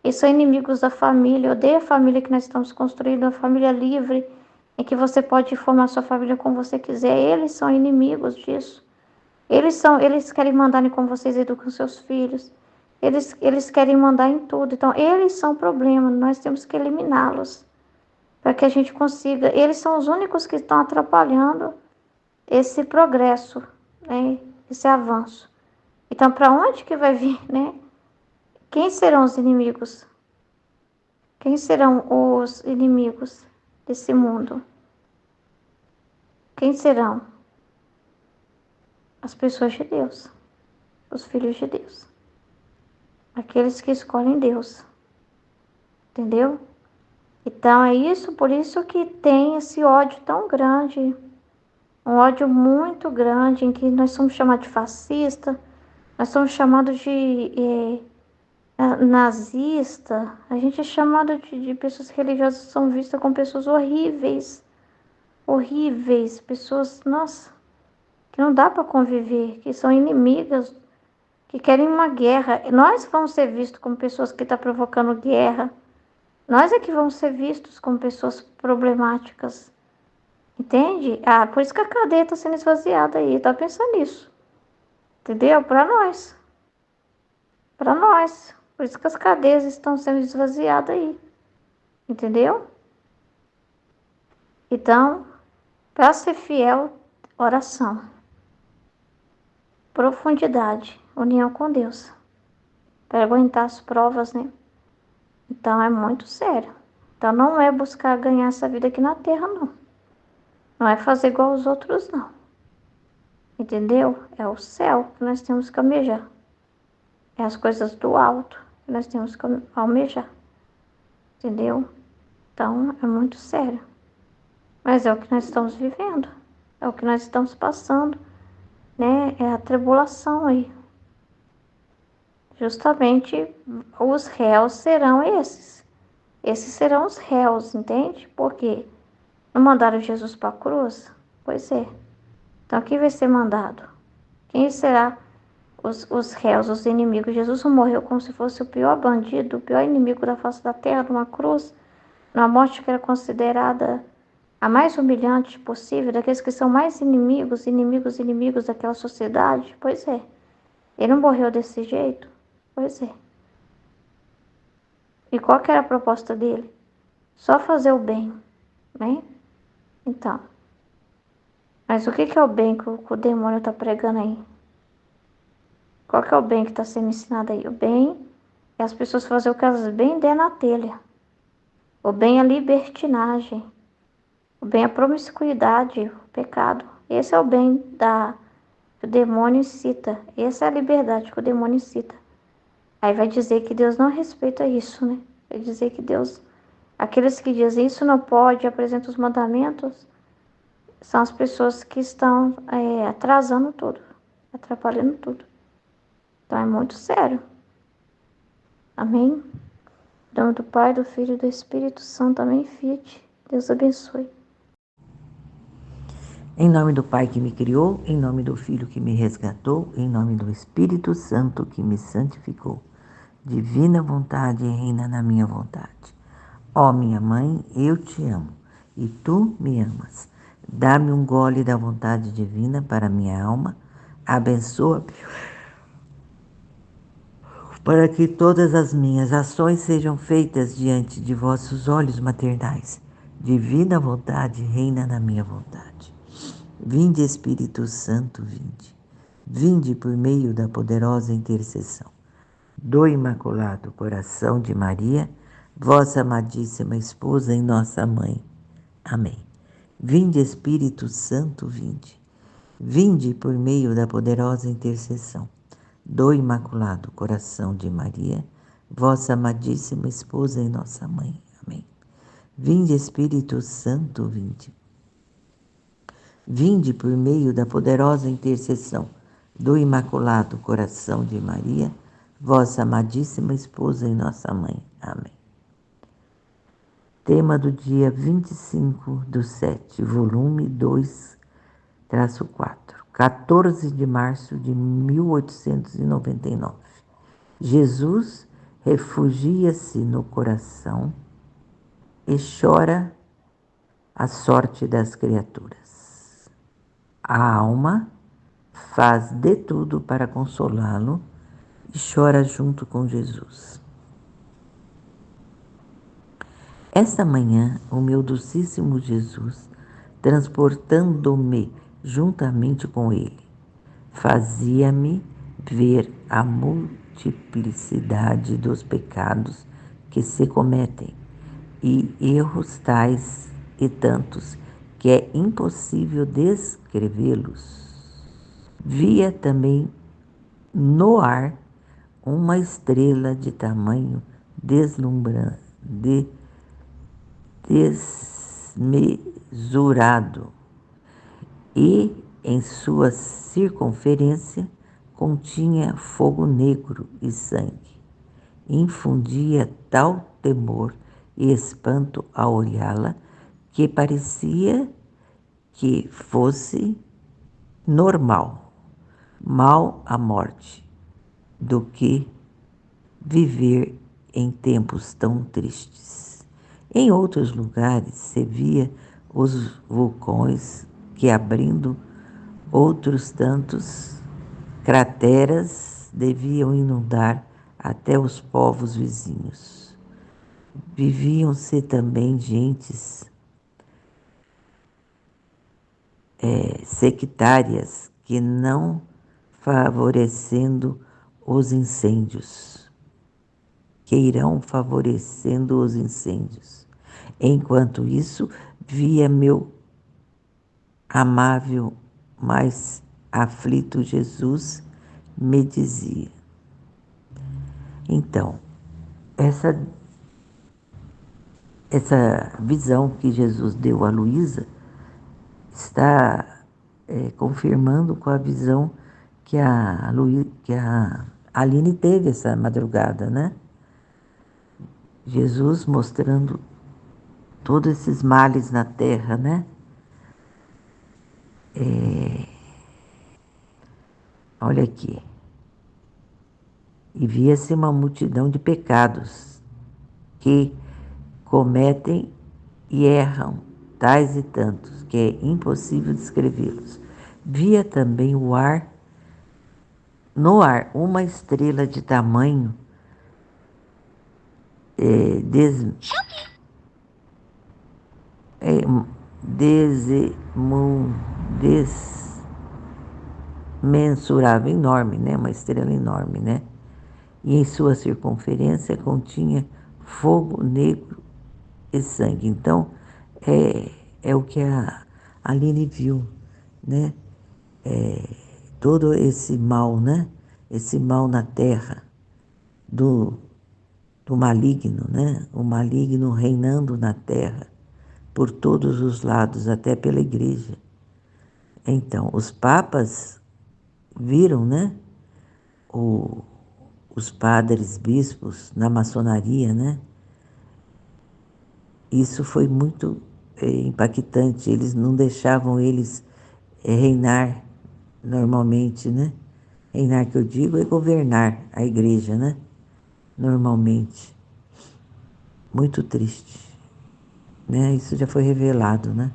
Eles são inimigos da família, odeiam a família que nós estamos construindo, uma família livre, em que você pode formar sua família como você quiser. Eles são inimigos disso. Eles querem mandar em como vocês educam seus filhos. Eles querem mandar em tudo. Então, eles são o problema, nós temos que eliminá-los para que a gente consiga. Eles são os únicos que estão atrapalhando esse progresso, né? Esse avanço. Então, para onde que vai vir, né? Quem serão os inimigos? Quem serão os inimigos desse mundo? Quem serão? As pessoas de Deus, os filhos de Deus. aqueles que escolhem Deus. Entendeu? Então é isso, por isso que tem esse ódio tão grande, um ódio muito grande, em que nós somos chamados de fascista, nós somos chamados de nazista, a gente é chamado de pessoas religiosas que são vistas como pessoas horríveis, horríveis, pessoas, nossa, que não dá para conviver, que são inimigas, que querem uma guerra. Nós vamos ser vistos como pessoas que estão provocando guerra. Nós é que vamos ser vistos como pessoas problemáticas. Entende? Ah, por isso que a cadeia está sendo esvaziada aí. Tá pensando nisso. Entendeu? Para nós. Para nós. Por isso que as cadeias estão sendo esvaziadas aí. Entendeu? Então, para ser fiel, oração. Profundidade. União com Deus. Para aguentar as provas, né? Então é muito sério. Então não é buscar ganhar essa vida aqui na terra, não. Não é fazer igual aos outros, não. Entendeu? É o céu que nós temos que almejar. É as coisas do alto que nós temos que almejar. Entendeu? Então é muito sério. Mas é o que nós estamos vivendo. É o que nós estamos passando. Né? É a tribulação aí. Justamente os réus serão esses. Esses serão os réus, entende? Por quê? Não mandaram Jesus para a cruz? Pois é. Então, quem vai ser mandado? Quem será os réus, os inimigos? Jesus morreu como se fosse o pior bandido, o pior inimigo da face da terra, numa cruz, numa morte que era considerada a mais humilhante possível, daqueles que são mais inimigos daquela sociedade. Pois é. Ele não morreu desse jeito? Pois é. E qual que era a proposta dele? Só fazer o bem, né? Então, mas o que é o bem que o demônio está pregando aí? Qual que é o bem que está sendo ensinado aí? O bem é as pessoas fazerem o que elas bem der na telha. O bem é a libertinagem. O bem é a promiscuidade, o pecado. Esse é o bem que o demônio incita. Essa é a liberdade que o demônio incita. Aí vai dizer que Deus não respeita isso, né? Vai dizer que Deus... Aqueles que dizem isso não pode, apresentam os mandamentos, são as pessoas que estão atrasando tudo, atrapalhando tudo. Então é muito sério. Amém? Em nome do Pai, do Filho e do Espírito Santo. Amém, Fiat. Deus abençoe. Em nome do Pai que me criou, em nome do Filho que me resgatou, em nome do Espírito Santo que me santificou. Divina vontade reina na minha vontade. Ó minha mãe, eu te amo e tu me amas. Dá-me um gole da vontade divina para minha alma. Abençoa para que todas as minhas ações sejam feitas diante de vossos olhos maternais. Divina vontade reina na minha vontade. Vinde, Espírito Santo, vinde. Vinde por meio da poderosa intercessão do Imaculado Coração de Maria, vossa amadíssima esposa e nossa mãe. Amém. Vinde, Espírito Santo, vinde. Vinde por meio da poderosa intercessão do Imaculado Coração de Maria, vossa amadíssima esposa e nossa mãe. Amém. Vinde, Espírito Santo, vinde. Vinde por meio da poderosa intercessão do Imaculado Coração de Maria, vossa amadíssima esposa e nossa mãe. Amém. Tema do dia 25/7, volume 2-4, 14 de março de 1899. Jesus refugia-se no coração e chora a sorte das criaturas. A alma faz de tudo para consolá-lo e chora junto com Jesus. Esta manhã, o meu docíssimo Jesus, transportando-me juntamente com ele, fazia-me ver a multiplicidade dos pecados que se cometem e erros tais e tantos que é impossível descrevê-los. Via também no ar uma estrela de tamanho deslumbrante, desmesurado, e em sua circunferência continha fogo negro e sangue. Infundia tal temor e espanto ao olhá-la que parecia que fosse normal, mal a morte, do que viver em tempos tão tristes. Em outros lugares se via os vulcões que, abrindo outros tantos crateras, deviam inundar até os povos vizinhos. Viviam-se também gentes sectárias que, não favorecendo os incêndios, que irão favorecendo os incêndios. Enquanto isso, via meu amável, mas aflito Jesus me dizia. Então, essa visão que Jesus deu a Luísa está confirmando com a visão que a Aline teve essa madrugada, né? Jesus mostrando todos esses males na terra, né? Olha aqui. E via-se uma multidão de pecados que cometem e erram tais e tantos que é impossível descrevê-los. Via também no ar, uma estrela de tamanho é, des, é, desmensurável, enorme, né? Uma estrela enorme, né? E em sua circunferência continha fogo negro e sangue. Então, é o que a Aline viu, né? Todo esse mal, né? Esse mal na terra do, do maligno, né? O maligno reinando na terra por todos os lados, até pela igreja. Então, os papas viram, né? Os padres, bispos na maçonaria, né? Isso foi muito impactante. Eles não deixavam eles reinar normalmente, né? Reinar, que eu digo, é governar a igreja, né? Normalmente. Muito triste, né? Isso já foi revelado, né?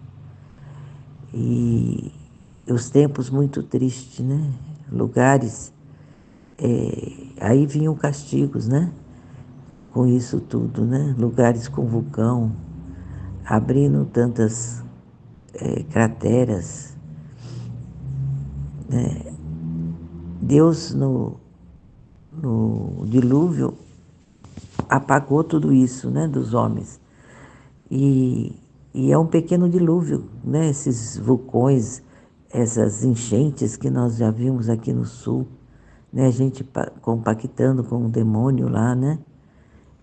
E os tempos muito tristes, né? Lugares, aí vinham castigos, né? Com isso tudo, né? Lugares com vulcão, abrindo tantas crateras. Deus, no dilúvio, apagou tudo isso, né? Dos homens. E é um pequeno dilúvio, né? Esses vulcões, essas enchentes que nós já vimos aqui no sul, né? A gente compactando com o demônio lá, né?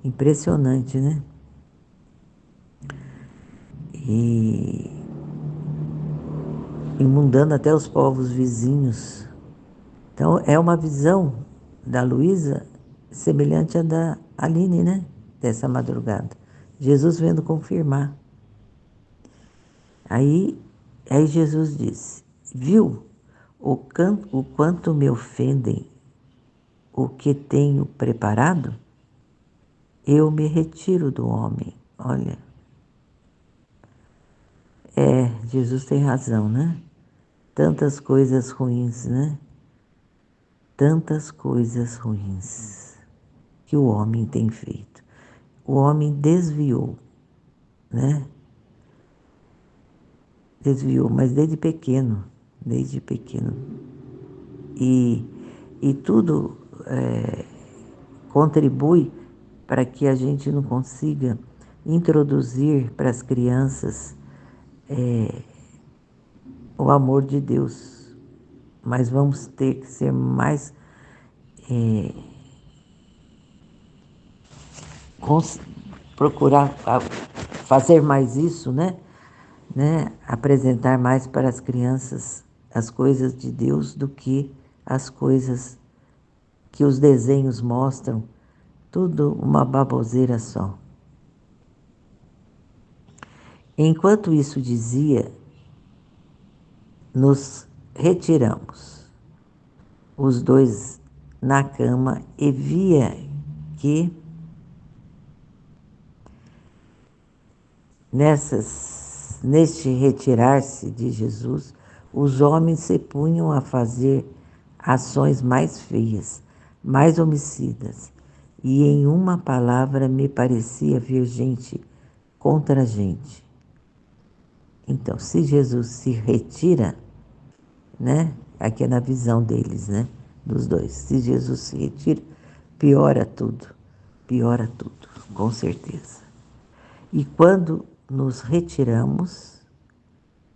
Impressionante, né? E inundando até os povos vizinhos. Então, é uma visão da Luísa semelhante à da Aline, né? Dessa madrugada. Jesus vendo confirmar. Aí Jesus disse: viu o quanto me ofendem o que tenho preparado? Eu me retiro do homem. Olha, Jesus tem razão, né? Tantas coisas ruins, né? Tantas coisas ruins que o homem tem feito. O homem desviou, né? Desviou, mas desde pequeno, desde pequeno. E tudo contribui para que a gente não consiga introduzir para as crianças o amor de Deus. Mas vamos ter que ser mais procurar fazer mais isso, né? Apresentar mais para as crianças as coisas de Deus do que as coisas que os desenhos mostram, tudo uma baboseira só. Enquanto isso dizia, nos retiramos, os dois na cama, e via que neste retirar-se de Jesus, os homens se punham a fazer ações mais feias, mais homicidas, e em uma palavra me parecia ver gente contra gente. Então, se Jesus se retira, né? Aqui é na visão deles, né? Dos dois. Se Jesus se retira, piora tudo, com certeza. E quando nos retiramos,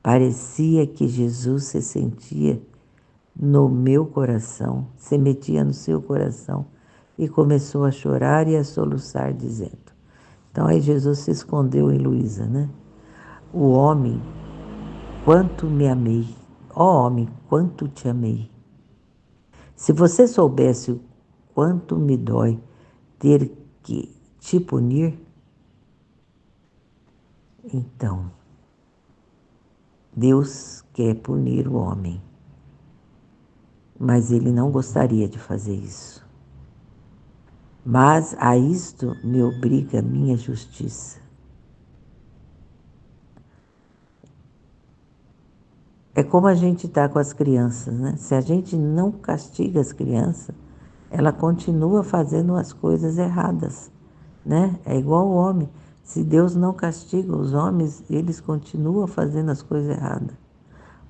parecia que Jesus se sentia no meu coração, se metia no seu coração e começou a chorar e a soluçar, dizendo. Então aí Jesus se escondeu em Luísa, né? O homem, quanto me amei. Ó homem, quanto te amei. Se você soubesse o quanto me dói ter que te punir, então Deus quer punir o homem, mas ele não gostaria de fazer isso. Mas a isto me obriga a minha justiça. É como a gente está com as crianças, né? Se a gente não castiga as crianças, ela continua fazendo as coisas erradas, né? É igual o homem. Se Deus não castiga os homens, eles continuam fazendo as coisas erradas.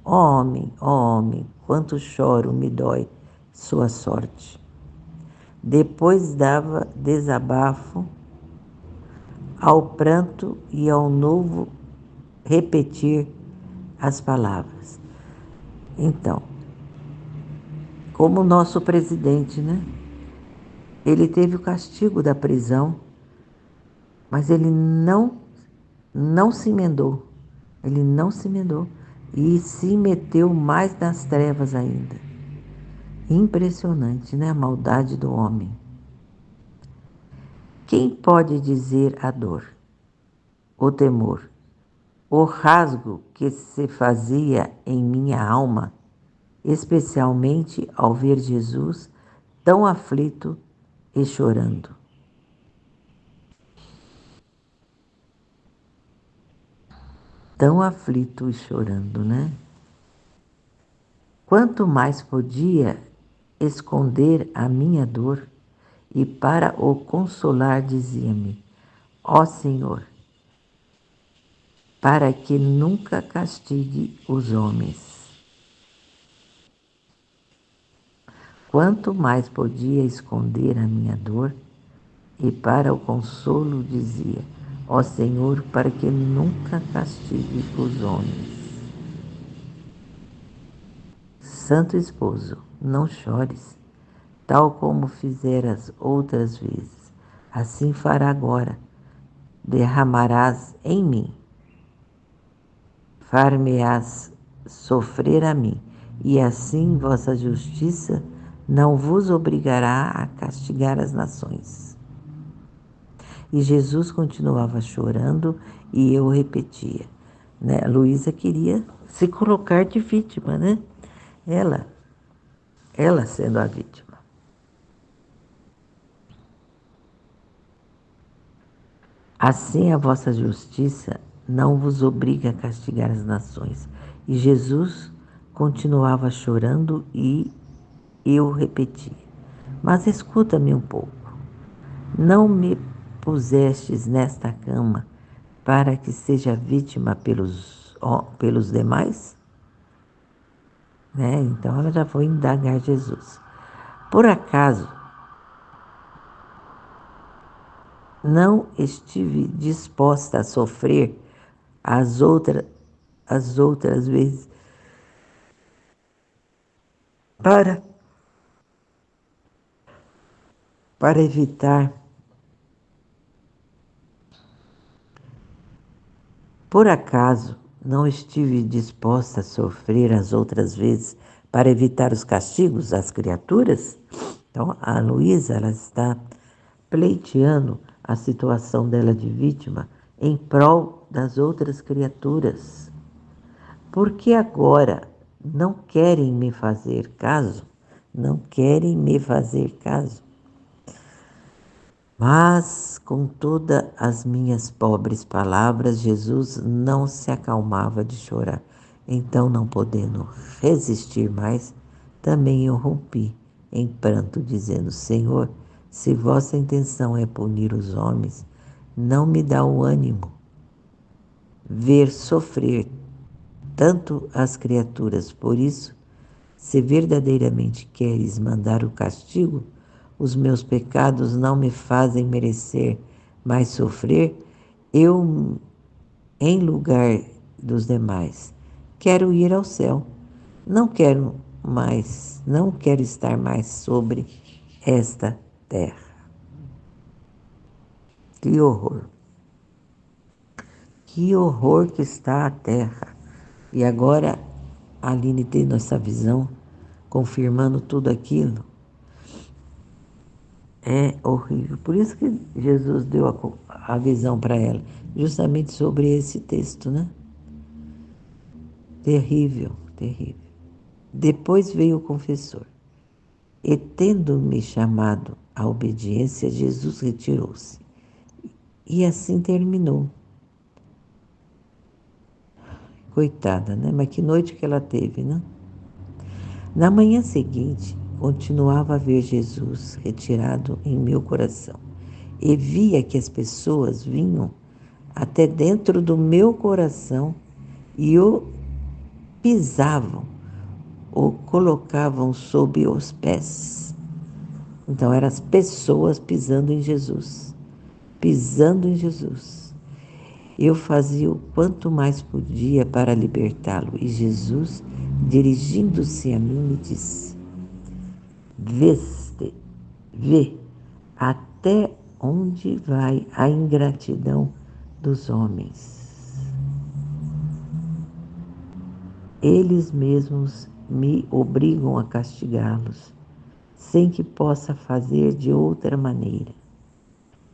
Ó homem, quanto choro me dói sua sorte. Depois dava desabafo ao pranto e ao novo repetir as palavras. Então, como o nosso presidente, né? Ele teve o castigo da prisão, mas ele não se emendou. Ele não se emendou e se meteu mais nas trevas ainda. Impressionante, né? A maldade do homem. Quem pode dizer a dor, o temor, o rasgo que se fazia em minha alma, especialmente ao ver Jesus tão aflito e chorando? Tão aflito e chorando, né? Quanto mais podia esconder a minha dor, e para o consolar dizia-me: ó Senhor, para que nunca castigue os homens. Quanto mais podia esconder a minha dor, e para o consolo dizia: ó Senhor, para que nunca castigue os homens. Santo esposo, não chores, tal como fizeras outras vezes. Assim fará agora. Derramarás em mim, far-me-ás sofrer a mim, e assim vossa justiça não vos obrigará a castigar as nações. E Jesus continuava chorando e eu repetia, né? Luísa queria se colocar de vítima, né? Ela sendo a vítima. Assim a vossa justiça não vos obriga a castigar as nações. E Jesus continuava chorando e eu repetia: mas escuta-me um pouco. Não me pusestes nesta cama para que seja vítima pelos demais? Né? Então ela já foi indagar Jesus. Por acaso não estive disposta a sofrer as outras vezes para evitar Por acaso não estive disposta a sofrer as outras vezes para evitar os castigos às criaturas? Então, a Luísa, ela está pleiteando a situação dela de vítima em prol das outras criaturas. Porque agora não querem me fazer caso? Não querem me fazer caso? Mas, com todas as minhas pobres palavras, Jesus não se acalmava de chorar. Então, não podendo resistir mais, também eu rompi em pranto, dizendo: Senhor, se vossa intenção é punir os homens, não me dá o ânimo ver sofrer tanto as criaturas. Por isso, se verdadeiramente queres mandar o castigo, os meus pecados não me fazem merecer mais sofrer, eu, em lugar dos demais, quero ir ao céu. Não quero estar mais sobre esta terra. Que horror! Que horror que está a terra! E agora a Aline tendo essa visão, confirmando tudo aquilo, é horrível. Por isso que Jesus deu a visão para ela, justamente sobre esse texto, né? Terrível, terrível. Depois veio o confessor, e tendo-me chamado à obediência, Jesus retirou-se. E assim terminou. Coitada, né? Mas que noite que ela teve, né? Na manhã seguinte, continuava a ver Jesus retirado em meu coração. E via que as pessoas vinham até dentro do meu coração e o pisavam ou colocavam sob os pés. Então, eram as pessoas pisando em Jesus. Pisando em Jesus. Eu fazia o quanto mais podia para libertá-lo. E Jesus, dirigindo-se a mim, me disse: vê até onde vai a ingratidão dos homens. Eles mesmos me obrigam a castigá-los, sem que possa fazer de outra maneira.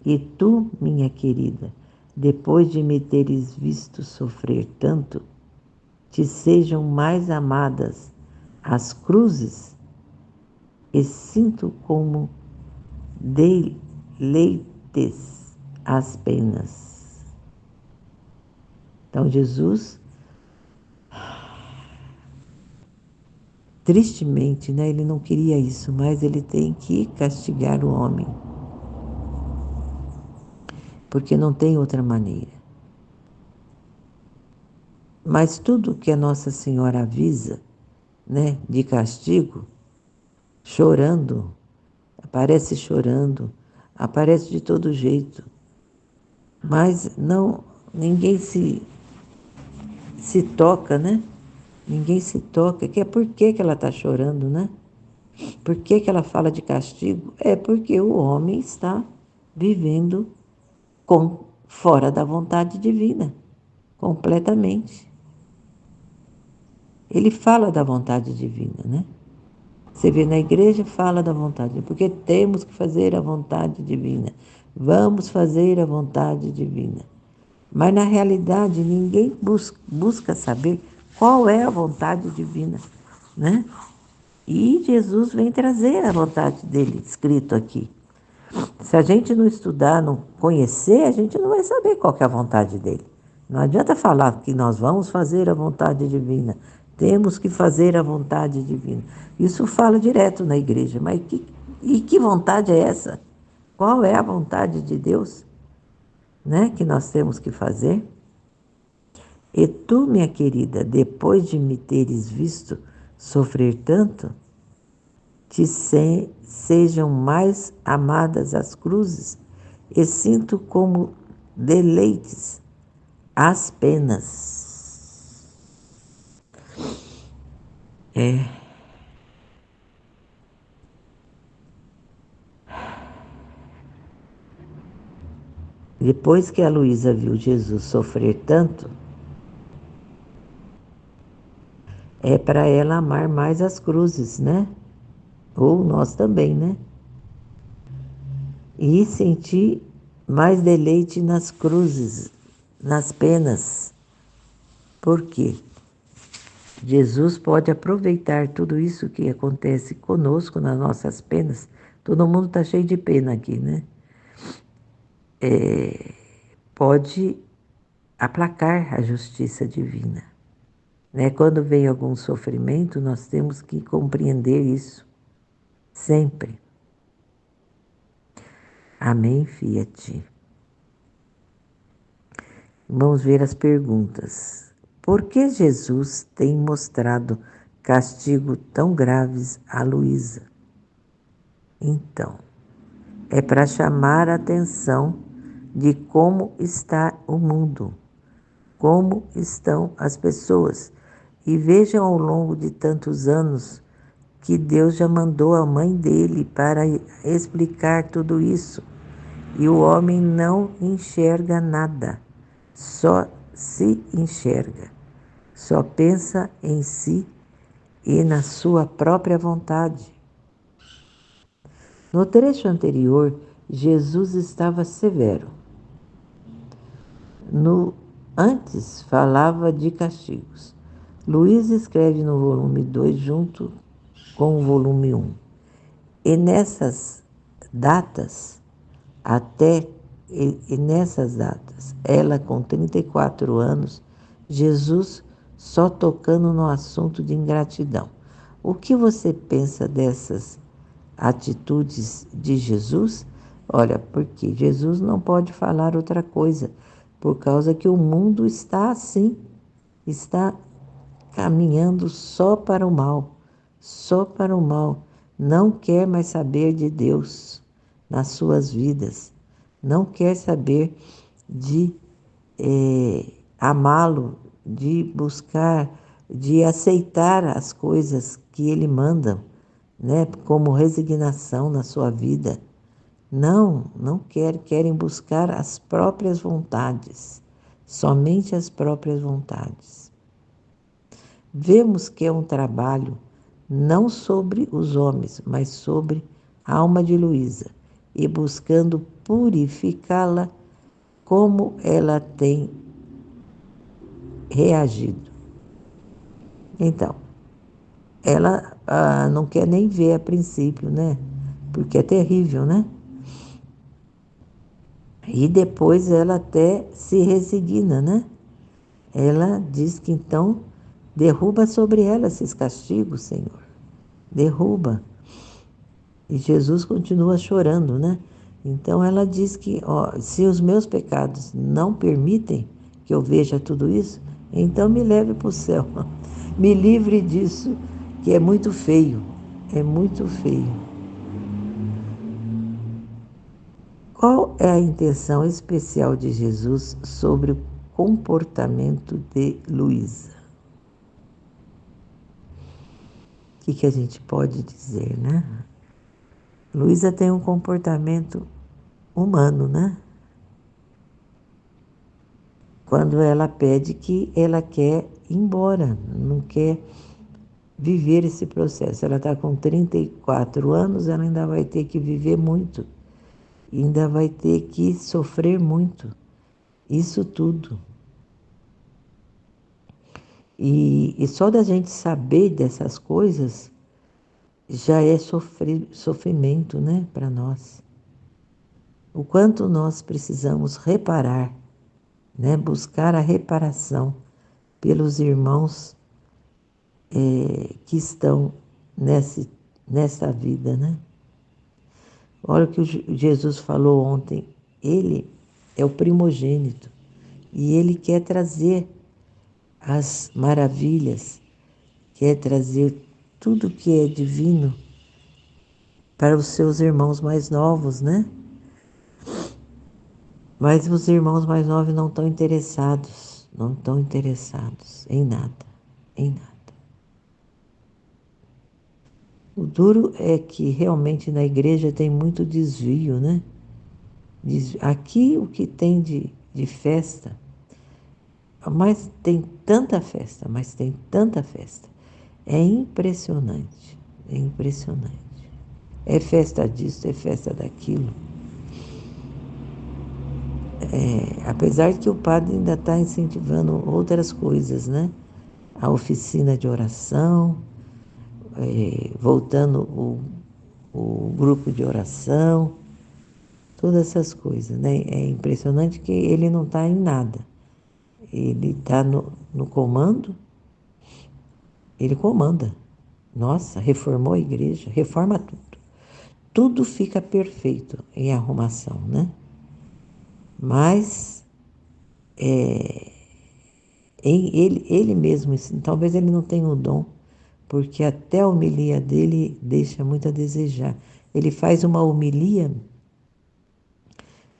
E tu, minha querida, depois de me teres visto sofrer tanto, te sejam mais amadas as cruzes, e sinto como deleites as penas. Então Jesus, tristemente, né, ele não queria isso, mas ele tem que castigar o homem, porque não tem outra maneira. Mas tudo que a Nossa Senhora avisa, né, de castigo, chorando, aparece de todo jeito, mas não, ninguém se toca, né? Ninguém se toca. Que é por que ela está chorando, né? Por que ela fala de castigo? É porque o homem está vivendo fora da vontade divina, completamente. Ele fala da vontade divina, né? Você vê na igreja, fala da vontade, porque temos que fazer a vontade divina. Vamos fazer a vontade divina. Mas na realidade ninguém busca saber qual é a vontade divina, né? E Jesus vem trazer a vontade dele, escrito aqui. Se a gente não estudar, não conhecer, a gente não vai saber qual que é a vontade dele. Não adianta falar que nós vamos fazer a vontade divina. Temos que fazer a vontade divina. Isso fala direto na igreja. Mas que vontade é essa? Qual é a vontade de Deus, né, que nós temos que fazer? E tu, minha querida, depois de me teres visto sofrer tanto, sejam mais amadas as cruzes, e sinto como deleites as penas. Depois que a Luísa viu Jesus sofrer tanto, é para ela amar mais as cruzes, né? Ou nós também, né? E sentir mais deleite nas cruzes, nas penas. Por quê? Jesus pode aproveitar tudo isso que acontece conosco nas nossas penas. Todo mundo está cheio de pena aqui, né? Pode aplacar a justiça divina. Né? Quando vem algum sofrimento, nós temos que compreender isso. Sempre. Amém, Fiat. Vamos ver as perguntas. Por que Jesus tem mostrado castigo tão graves a Luísa? Então, é para chamar a atenção de como está o mundo, como estão as pessoas. E vejam ao longo de tantos anos que Deus já mandou a mãe dele para explicar tudo isso. E o homem não enxerga nada, só se enxerga, só pensa em si e na sua própria vontade. No trecho anterior, Jesus estava severo. Antes falava de castigos. Luiz escreve no volume 2 junto com o volume 1. E nessas datas, ela com 34 anos, Jesus só tocando no assunto de ingratidão. O que você pensa dessas atitudes de Jesus? Olha, porque Jesus não pode falar outra coisa, por causa que o mundo está assim, está caminhando só para o mal, só para o mal. Não quer mais saber de Deus nas suas vidas, não quer saber de amá-lo, de buscar, de aceitar as coisas que Ele manda, né, como resignação na sua vida. Não querem buscar as próprias vontades, somente as próprias vontades. Vemos que é um trabalho não sobre os homens, mas sobre a alma de Luísa, e buscando purificá-la como ela tem reagido. Então, ela não quer nem ver a princípio, né? Porque é terrível, né? E depois ela até se resigna, né? Ela diz que então derruba sobre ela esses castigos, Senhor. Derruba. E Jesus continua chorando, né? Então ela diz que, se os meus pecados não permitem que eu veja tudo isso, então me leve para o céu. Me livre disso, que é muito feio. É muito feio. Qual é a intenção especial de Jesus sobre o comportamento de Luísa? O que a gente pode dizer, né? Luísa tem um comportamento humano, né? Quando ela pede que ela quer ir embora, não quer viver esse processo. Ela está com 34 anos, ela ainda vai ter que viver muito, ainda vai ter que sofrer muito, isso tudo. E só da gente saber dessas coisas já é sofrimento, né, para nós. O quanto nós precisamos reparar, né, buscar a reparação pelos irmãos que estão nessa vida, né? Olha o que Jesus falou ontem. Ele é o primogênito e ele quer trazer as maravilhas, quer trazer tudo que é divino para os seus irmãos mais novos, né? Mas os irmãos mais novos não estão interessados em nada, em nada. O duro é que realmente na igreja tem muito desvio, né? Aqui o que tem de festa, mas tem tanta festa, É impressionante, é impressionante. É festa disso, é festa daquilo. Apesar que o padre ainda está incentivando outras coisas, né? A oficina de oração, voltando o grupo de oração, todas essas coisas, né? É impressionante que ele não está em nada. Ele está no comando, ele comanda. Nossa, reformou a igreja, reforma tudo. Tudo fica perfeito em arrumação, né? Mas ele mesmo, talvez ele não tenha o dom, porque até a homilia dele deixa muito a desejar. Ele faz uma homilia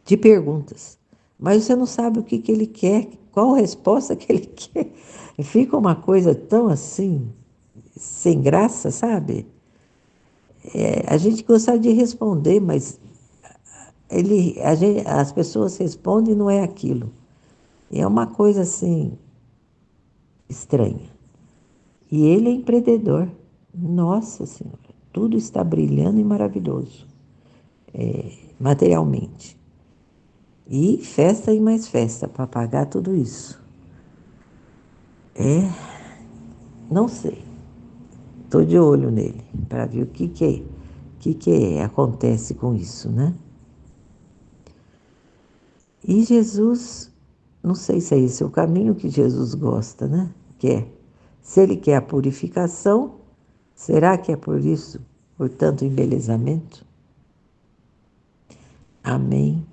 de perguntas, mas você não sabe o que ele quer, qual a resposta que ele quer. Fica uma coisa tão assim, sem graça, sabe? A gente gostaria de responder, mas as pessoas respondem e não é aquilo. É uma coisa assim, estranha. E ele é empreendedor. Nossa Senhora, tudo está brilhando e maravilhoso, materialmente. E festa e mais festa para pagar tudo isso. Não sei. Estou de olho nele para ver o que acontece com isso, né? E Jesus, não sei se é esse o caminho que Jesus gosta, né? Se ele quer a purificação, será que é por isso, por tanto embelezamento? Amém.